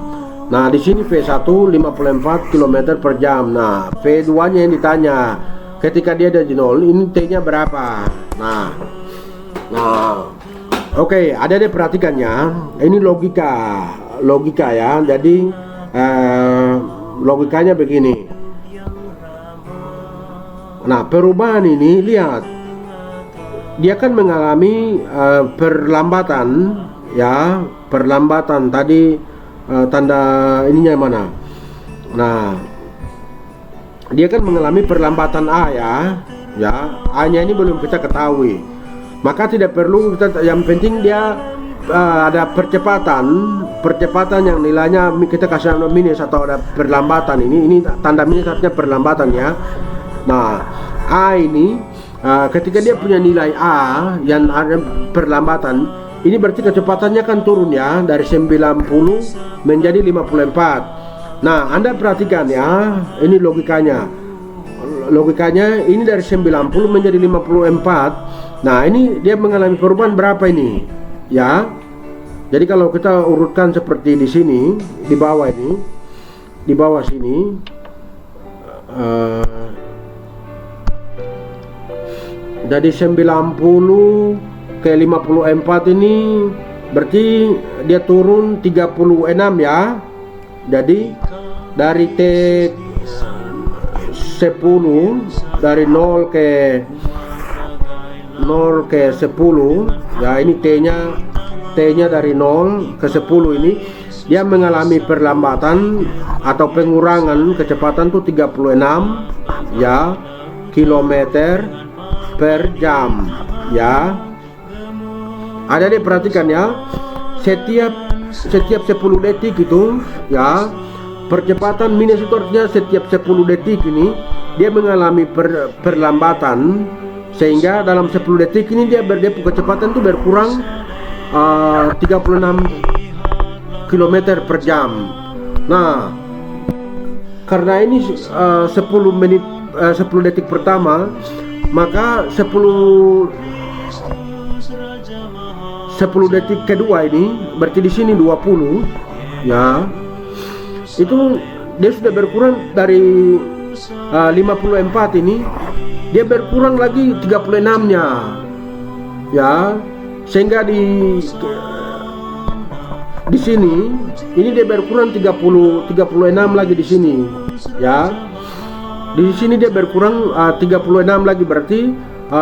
Nah, di sini V1 54 km per jam. Nah, V2-nya yang ditanya. Ketika dia ada di 0, ini T-nya berapa? Nah, oke, ada deh perhatikannya. Ini logika ya. Jadi logikanya begini. Nah, perubahan ini lihat. Dia kan mengalami perlambatan ya, perlambatan tadi tanda ininya mana? Nah, dia kan mengalami perlambatan A ya, A-nya ini belum kita ketahui. Maka tidak perlu kita, yang penting dia ada percepatan yang nilainya kita kasih minus atau ada perlambatan. Ini tanda minus artinya perlambatan ya. Nah, A ini ketika dia punya nilai A yang ada perlambatan, ini berarti kecepatannya kan turun ya, dari 90 menjadi 54. Nah, Anda perhatikan ya, ini logikanya ini dari 90 menjadi 54. Nah, ini dia mengalami perubahan berapa ini ya. Jadi kalau kita urutkan seperti di sini, di bawah ini, di bawah sini jadi 90 ke 54 ini berarti dia turun 36 ya. Jadi dari T10 dari 0 ke 10 ya, ini T-nya dari 0 ke 10 ini dia mengalami perlambatan atau pengurangan kecepatan tuh 36 ya kilometer per jam ya. Ada diperhatikan ya, setiap 10 detik itu ya, percepatan minus itu artinya setiap 10 detik ini dia mengalami perlambatan, sehingga dalam 10 detik ini dia kecepatan itu berkurang 36 km per jam. Nah, karena ini 10 detik pertama, maka 10 detik kedua ini berarti di sini 20 ya. Itu dia sudah berkurang dari 54 ini, dia berkurang lagi 36-nya ya. Sehingga di sini ini dia berkurang 36 lagi di sini ya. Di sini dia berkurang 36 lagi, berarti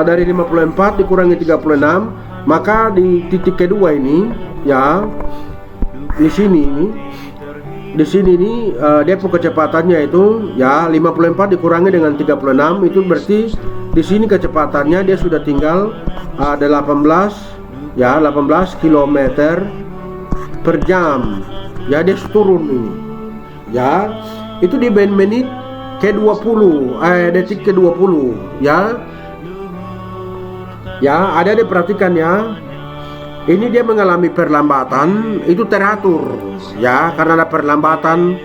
dari 54 dikurangi 36, maka di titik kedua ini ya, di sini ini dia kecepatannya itu ya 54 dikurangi dengan 36, itu berarti di sini kecepatannya dia sudah tinggal 18 km per jam ya. Dia turun ini ya, itu di menit ke-20 detik ke-20 ya. Ya, ada diperhatikan ya. Ini dia mengalami perlambatan, itu teratur ya, karena ada perlambatan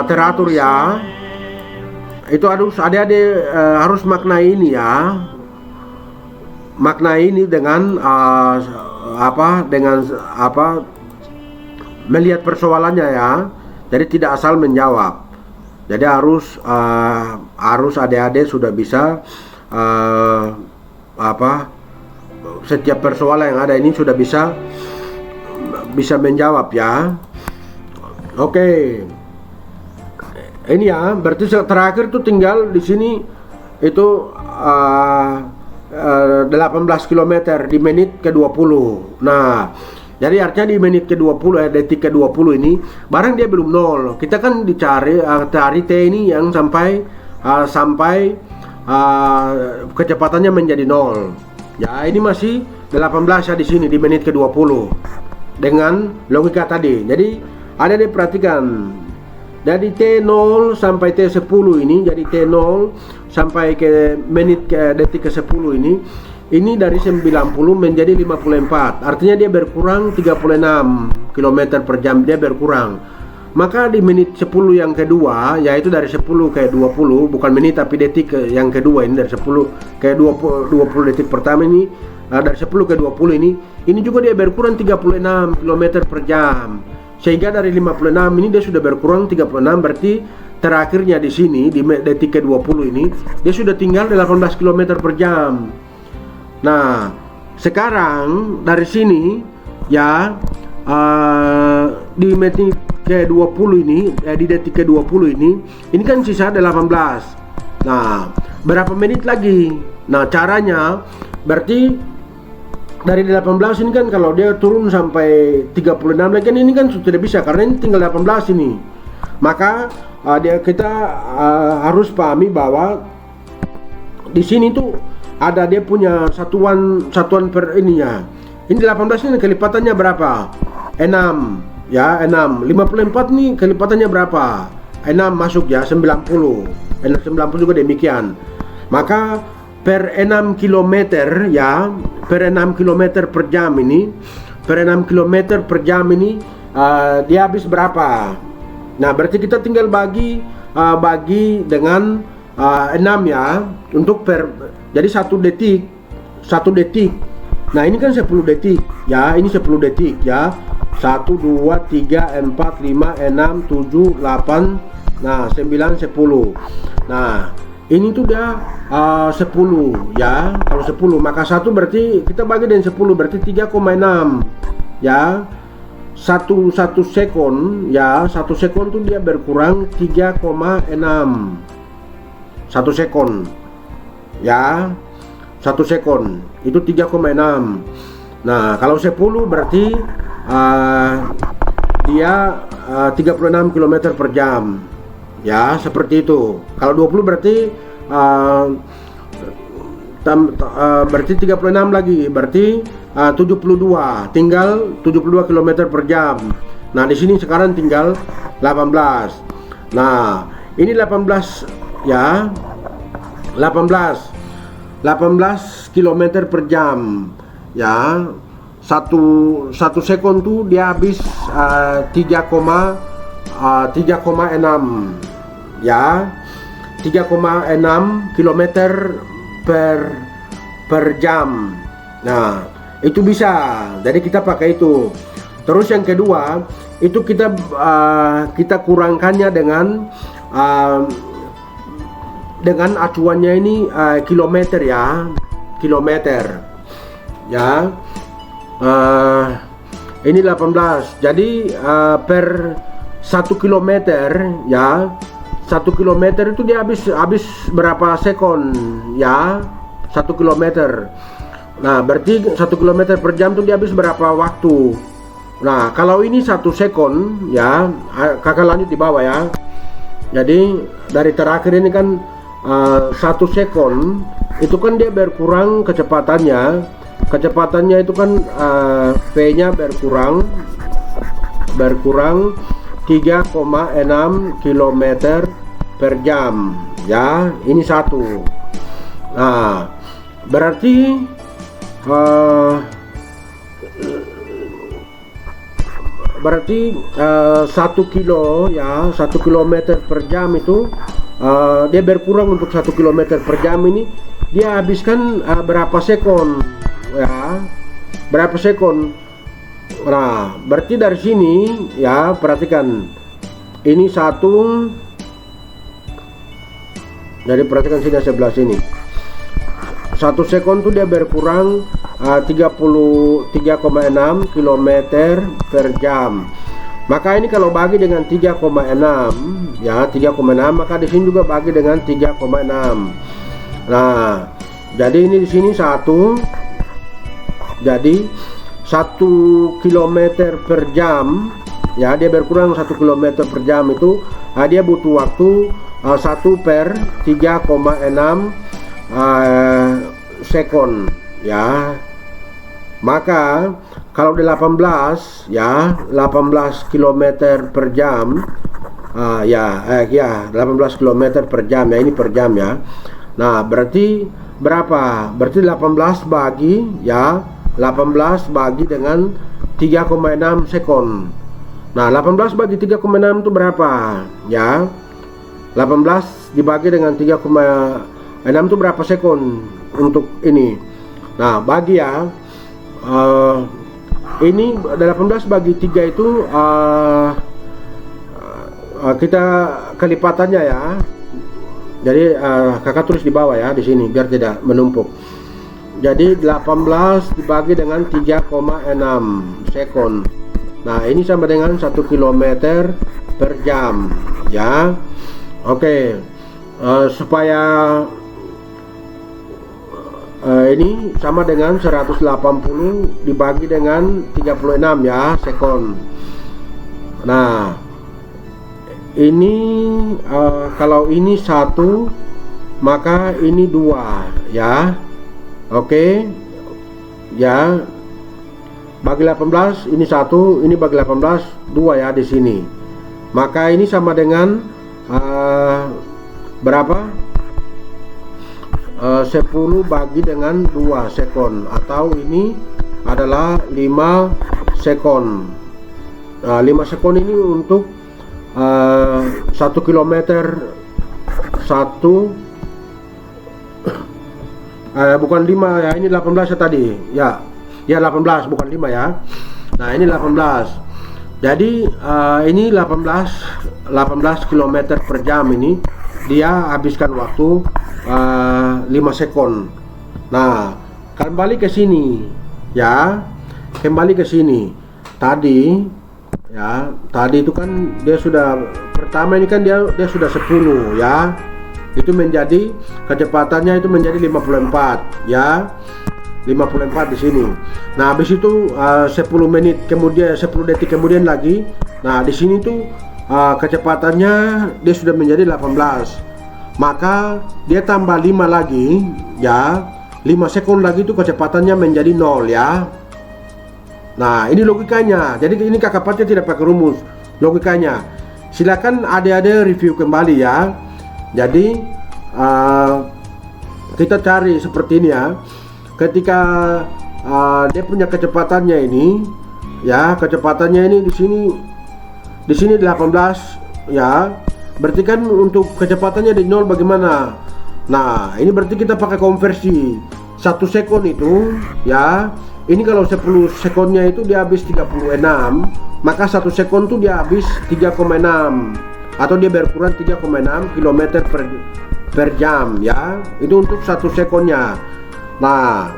teratur ya. Itu harus adik-adik harus maknai ini ya. Maknai ini dengan melihat persoalannya ya. Jadi tidak asal menjawab. Jadi harus adik-adik sudah bisa setiap persoalan yang ada ini sudah bisa menjawab ya. Oke. Ini ya, berarti terakhir tuh tinggal di sini itu 18 km di menit ke-20. Nah, jadi artinya di menit ke-20 detik ke-20 ini barang dia belum nol. Kita kan dicari T ini yang sampai kecepatannya menjadi 0. Ya, ini masih 18 ya di sini di menit ke-20 dengan logika tadi. Jadi ada diperhatikan. Dari T0 sampai T10 ini, jadi T0 sampai ke menit ke detik ke-10 ini dari 90 menjadi 54. Artinya dia berkurang 36 km per jam, dia berkurang. Maka di menit 10 yang kedua, yaitu dari 10 ke 20, bukan menit tapi detik yang kedua ini, dari 10 ke 20 detik pertama ini, dari 10 ke 20 ini juga dia berkurang 36 km per jam. Sehingga dari 56 ini dia sudah berkurang 36, berarti terakhirnya di sini di detik ke 20 ini dia sudah tinggal 18 km per jam. Nah, sekarang dari sini ya di menit ke-20 ini di detik ke-20 ini kan sisa 18. Nah, berapa menit lagi? Nah, caranya berarti dari 18 ini kan kalau dia turun sampai 36 lagi kan ini kan sudah tidak bisa karena ini tinggal 18 ini. Maka kita harus pahami bahwa di sini tuh ada dia punya satuan per ininya. Ini 18 ini kelipatannya berapa? 6 ya, 6. 54 nih kelipatannya berapa? 6 masuk ya, 90. 90 juga demikian. Maka per 6 km ya, per 6 km per jam ini, per 6 km per jam ini dia habis berapa? Nah, berarti kita tinggal bagi dengan 6 ya, untuk jadi 1 detik. Nah, ini kan 10 detik ya, ini 10 detik ya. 1, 2, 3, 4, 5, 6, 7, 8, nah 9, 10. Nah, ini tuh udah 10 ya. Kalau 10 maka 1 berarti kita bagi dengan 10 berarti 3,6 ya. 1 sekon ya, 1 sekon tuh dia berkurang 3,6. 1 sekon ya, 1 sekon itu 3,6. Nah, kalau 10 berarti dia 36 km per jam ya, seperti itu. Kalau 20 berarti berarti 36 lagi, berarti 72, tinggal 72 km per jam. Nah, di sini sekarang tinggal 18. Nah, ini 18 ya, 18 km per jam ya. Satu sekon tuh dia habis 3,6 ya, 3,6 km per jam. Nah, itu bisa, jadi kita pakai itu. Terus yang kedua itu kita kurangkannya dengan acuannya ini kilometer ya, kilometer ya. Ini 18, jadi per 1 kilometer ya, 1 kilometer itu dia habis berapa sekon ya, 1 kilometer. Nah, berarti 1 kilometer per jam itu dia habis berapa waktu. Nah, kalau ini 1 sekon ya, kakak lanjut di bawah ya. Jadi dari terakhir ini kan 1 sekon itu kan dia berkurang kecepatannya itu kan V nya berkurang 3,6 km per jam, ya. Ini 1. Nah, berarti 1 kilo, ya, 1 kilometer per jam itu dia berkurang. Untuk 1 kilometer per jam ini dia habiskan berapa sekon, ya, berapa sekon. Nah, berarti dari sini, ya, perhatikan ini 1. Jadi perhatikan sini sebelah sini, 1 sekon tuh dia berkurang 33,6 kilometer per jam. Maka ini kalau bagi dengan 3,6, ya, 3,6, maka di sini juga bagi dengan 3,6. Nah, jadi ini di sini 1. Jadi 1 kilometer per jam, ya, dia berkurang 1 kilometer per jam itu dia butuh waktu 1 per 3,6 sekon, ya. Maka kalau di 18, ya, 18 kilometer per jam, 18 kilometer per jam, ya, ini per jam, ya. Nah, berarti berapa? Berarti 18 bagi, ya, 18 bagi dengan 3,6 sekon. Nah, 18 bagi 3,6 itu berapa? Ya, 18 dibagi dengan 3,6 itu berapa sekon untuk ini? Nah, bagi, ya, ini 18 bagi 3 itu kita kelipatannya, ya. Jadi kakak tulis di bawah, ya, di sini biar tidak menumpuk. Jadi 18 dibagi dengan 3,6 sekon. Nah, ini sama dengan 1 kilometer per jam, ya. Oke, supaya ini sama dengan 180 dibagi dengan 36, ya, sekon. Nah, ini kalau ini 1, maka ini 2, ya. Oke, ya, bagi 18 ini 1, ini bagi 18 2, ya, di sini. Maka ini sama dengan berapa? 10 bagi dengan 2 sekon, atau ini adalah 5 sekon. 5 sekon ini untuk 1 kilometer 1, bukan 5, ya, ini 18 ya tadi, ya, 18 bukan 5, ya. Nah, ini 18. Jadi ini 18 kilometer per jam ini dia habiskan waktu 5 sekon. Nah, kembali ke sini, ya, kembali ke sini. Tadi, ya, tadi itu kan dia sudah pertama ini kan dia sudah 10, ya. Itu menjadi kecepatannya itu menjadi 54, ya. 54 di sini. Nah, habis itu 10 menit kemudian, 10 detik kemudian lagi. Nah, di sini tuh kecepatannya dia sudah menjadi 18. Maka dia tambah 5 lagi, ya. 5 sekon lagi itu kecepatannya menjadi 0, ya. Nah, ini logikanya. Jadi ini kakak Patya tidak pakai rumus, logikanya. Silakan adik-adik review kembali, ya. Jadi kita cari seperti ini, ya. Ketika dia punya kecepatannya ini, ya, kecepatannya ini di sini 18, ya. Berarti kan untuk kecepatannya di 0 bagaimana? Nah, ini berarti kita pakai konversi 1 sekon itu, ya. Ini kalau 10 sekonnya itu dia habis 36, maka 1 sekon itu dia habis 3,6, atau dia berkurang 3,6 kilometer per jam, ya. Itu untuk 1 sekonnya. Nah,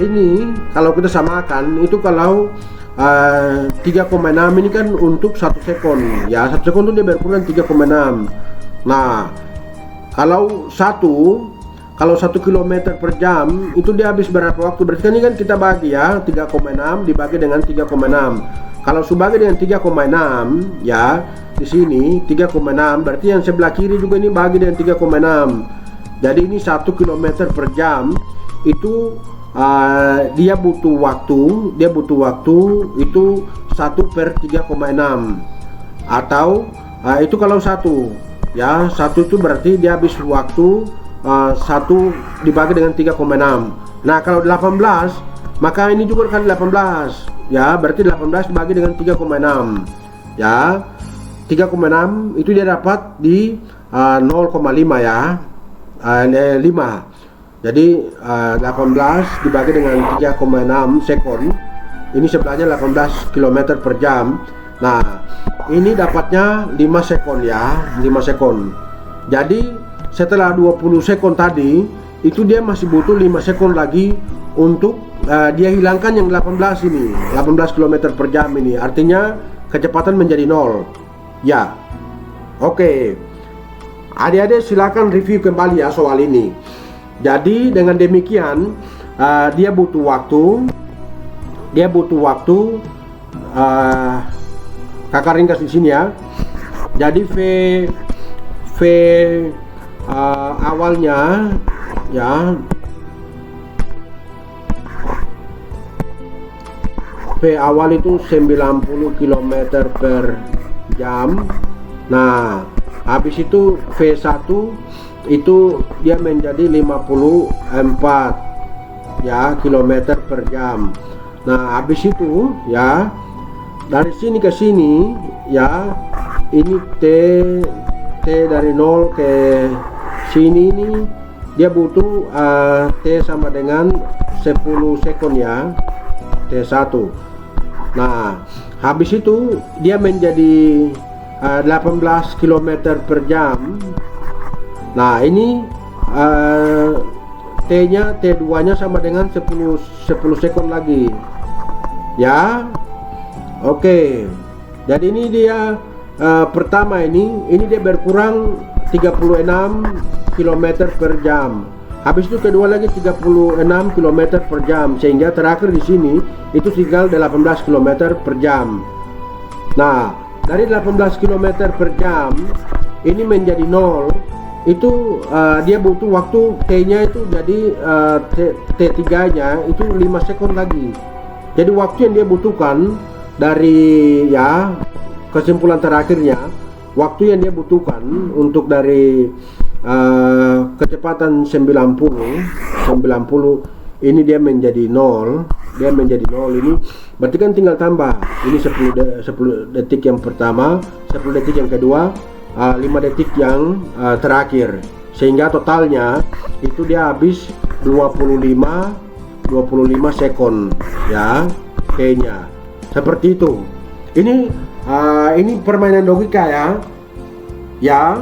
ini kalau kita samakan itu kalau 3,6 ini kan untuk 1 sekon, ya. 1 sekon itu dia berkurang 3,6. Nah, kalau 1 kilometer per jam itu dia habis berapa waktu? Berarti ini kan kita bagi, ya, 3,6 dibagi dengan 3,6. Kalau subagi dengan 3,6, ya, di sini 3,6, berarti yang sebelah kiri juga ini bagi dengan 3,6. Jadi ini 1 kilometer per jam itu dia butuh waktu itu 1 per 3,6, atau itu kalau 1. ya. 1 itu berarti dia habis waktu 1 dibagi dengan 3,6. Nah kalau 18 maka ini juga kan 18 ya, berarti 18 dibagi dengan 3,6 ya. 3,6 itu dia dapat di 0,5 ya, 5. Jadi 18 dibagi dengan 3,6 sekon, ini sebelahnya 18 km per jam. Nah ini dapatnya 5 sekon ya, 5 sekon. Jadi setelah 20 sekon tadi itu dia masih butuh 5 sekon lagi untuk dia hilangkan yang 18 ini, 18 km per jam ini. Artinya kecepatan menjadi 0 ya. Oke, adik-adik silakan review kembali ya soal ini. Jadi dengan demikian dia butuh waktu kakak ringkas di sini ya. Jadi V awalnya ya, V awal itu 90 km per jam. Nah habis itu V1 itu dia menjadi 54 ya km per jam. Nah habis itu ya, dari sini ke sini ya, ini T dari 0 ke sini ini dia butuh T sama dengan 10 sekon ya, T1. Nah habis itu dia menjadi 18 km per jam. Nah ini T2 nya sama dengan 10 sekon lagi ya. Oke, jadi ini dia pertama ini dia berkurang 36 km per jam. Habis itu kedua lagi 36 km per jam, sehingga terakhir di sini itu tinggal 18 km per jam. Nah dari 18 km per jam ini menjadi 0, itu dia butuh waktu T-nya itu jadi T3-nya itu 5 sekon lagi. Jadi waktu yang dia butuhkan dari ya, kesimpulan terakhirnya, waktu yang dia butuhkan untuk dari kecepatan 90 ini dia menjadi 0, ini berarti kan tinggal tambah ini 10 detik yang pertama, 10 detik yang kedua, 5 detik yang terakhir, sehingga totalnya itu dia habis 25 sekon ya, T-nya seperti itu. Ini permainan logika ya.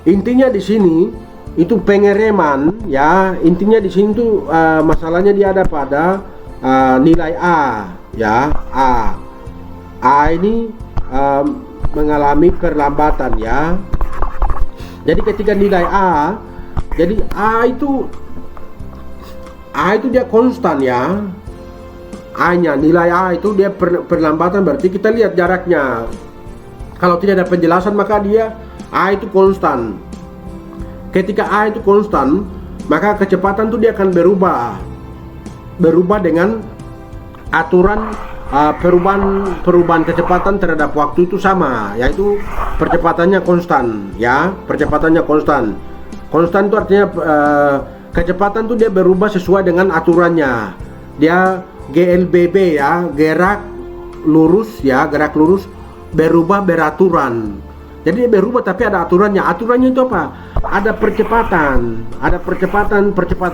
Intinya di sini itu pengereman ya. Intinya di sini tuh masalahnya dia ada pada nilai A ya. A ini mengalami perlambatan ya. Jadi ketika nilai A, jadi A itu dia konstan ya. A-nya, nilai A itu dia perlambatan, berarti kita lihat jaraknya. Kalau tidak ada penjelasan maka dia A itu konstan. Ketika A itu konstan, maka kecepatan itu dia akan berubah dengan aturan perubahan kecepatan terhadap waktu itu sama, yaitu percepatannya konstan ya, percepatannya konstan. Konstan itu artinya kecepatan itu dia berubah sesuai dengan aturannya. Dia GLBB ya, gerak lurus berubah beraturan. Jadi dia berubah tapi ada aturannya. Aturannya itu apa? Ada percepatan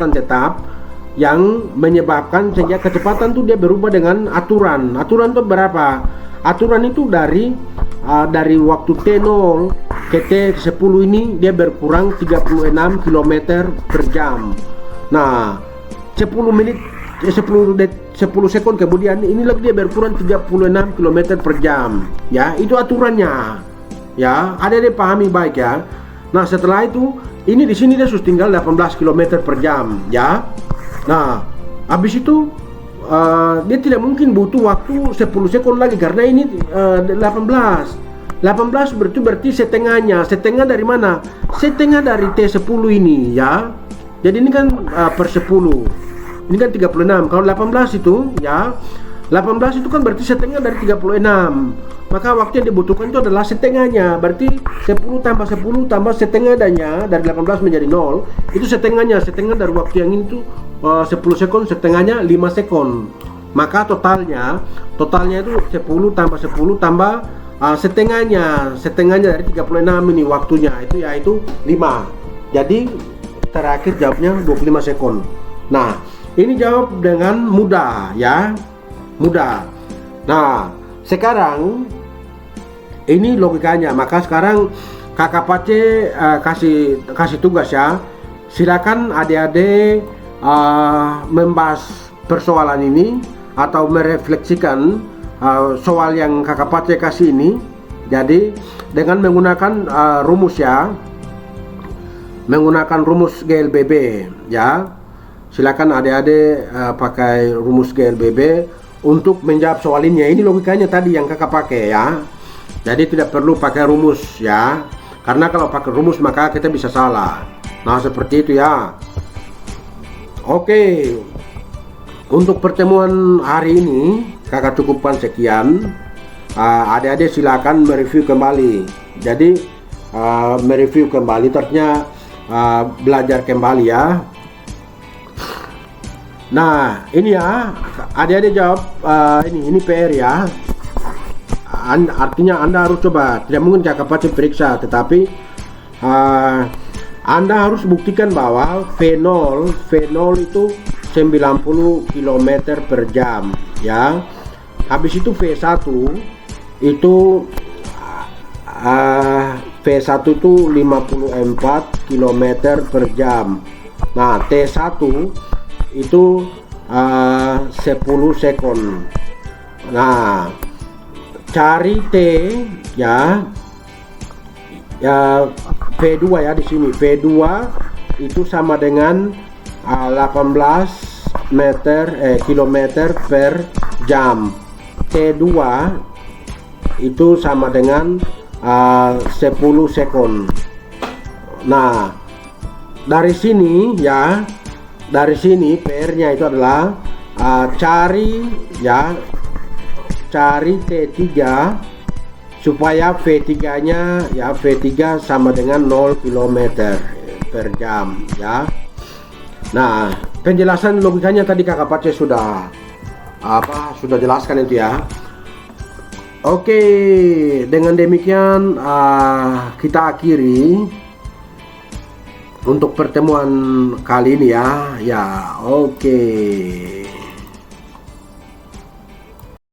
tetap yang menyebabkan sehingga kecepatan itu dia berubah dengan aturan. Aturan itu berapa? Aturan itu dari waktu T0 ke T10 ini dia berkurang 36 km per jam. Nah 10 sekon kemudian ini lagi dia berkurang 36 km per jam ya, itu aturannya ya. Ada pahami baik ya. Nah setelah itu ini di sini dia sudah tinggal 18 km per jam ya. Nah habis itu dia tidak mungkin butuh waktu 10 sekon lagi karena ini 18 berarti setengah dari mana? Setengah dari T10 ini ya. Jadi ini kan per 10, ini kan 36. Kalau 18 itu ya 18 itu kan berarti setengah dari 36. Maka waktu yang dibutuhkan itu adalah setengahnya. Berarti 10 tambah 10 tambah setengah adanya dari 18 menjadi 0. Itu setengahnya. Setengah dari waktu yang ini tuh 10 sekon, setengahnya 5 sekon. Maka totalnya itu 10 tambah 10 tambah setengahnya dari 36 ini waktunya itu yaitu 5. Jadi terakhir jawabnya 25 sekon. Nah, ini jawab dengan mudah ya. Mudah. Nah, sekarang ini logikanya. Maka sekarang Kakak Pace kasih tugas ya. Silakan adik-adik membahas persoalan ini atau merefleksikan soal yang Kakak Pace kasih ini. Jadi dengan menggunakan rumus ya, menggunakan rumus GLBB ya. Silakan adik-adik pakai rumus GLBB untuk menjawab soal ini. Ini logikanya tadi yang Kakak pakai ya. Jadi tidak perlu pakai rumus ya, karena kalau pakai rumus maka kita bisa salah. Nah seperti itu ya. Oke, untuk pertemuan hari ini Kakak cukupkan sekian. Adik-adik silakan mereview kembali. Jadi mereview kembali, ternyata belajar kembali ya. Nah ini ya, adik-adik jawab ini PR ya. Artinya Anda harus coba, tidak mungkin Kakak Pace periksa, tetapi Anda harus buktikan bahwa V0 itu 90 km per jam ya. Habis itu V1 itu V1 itu 54 km per jam. Nah T1 itu 10 sekon. Nah cari T ya V2 ya, di sini V2 itu sama dengan 18 kilometer per jam. T2 itu sama dengan 10 sekon. Nah dari sini ya, dari sini PR-nya itu adalah cari T3 supaya V3-nya ya, V3 sama dengan 0 km per jam ya. Nah, penjelasan logikanya tadi Kakak Pace sudah jelaskan itu ya. Oke, dengan demikian kita akhiri untuk pertemuan kali ini ya. Ya, oke.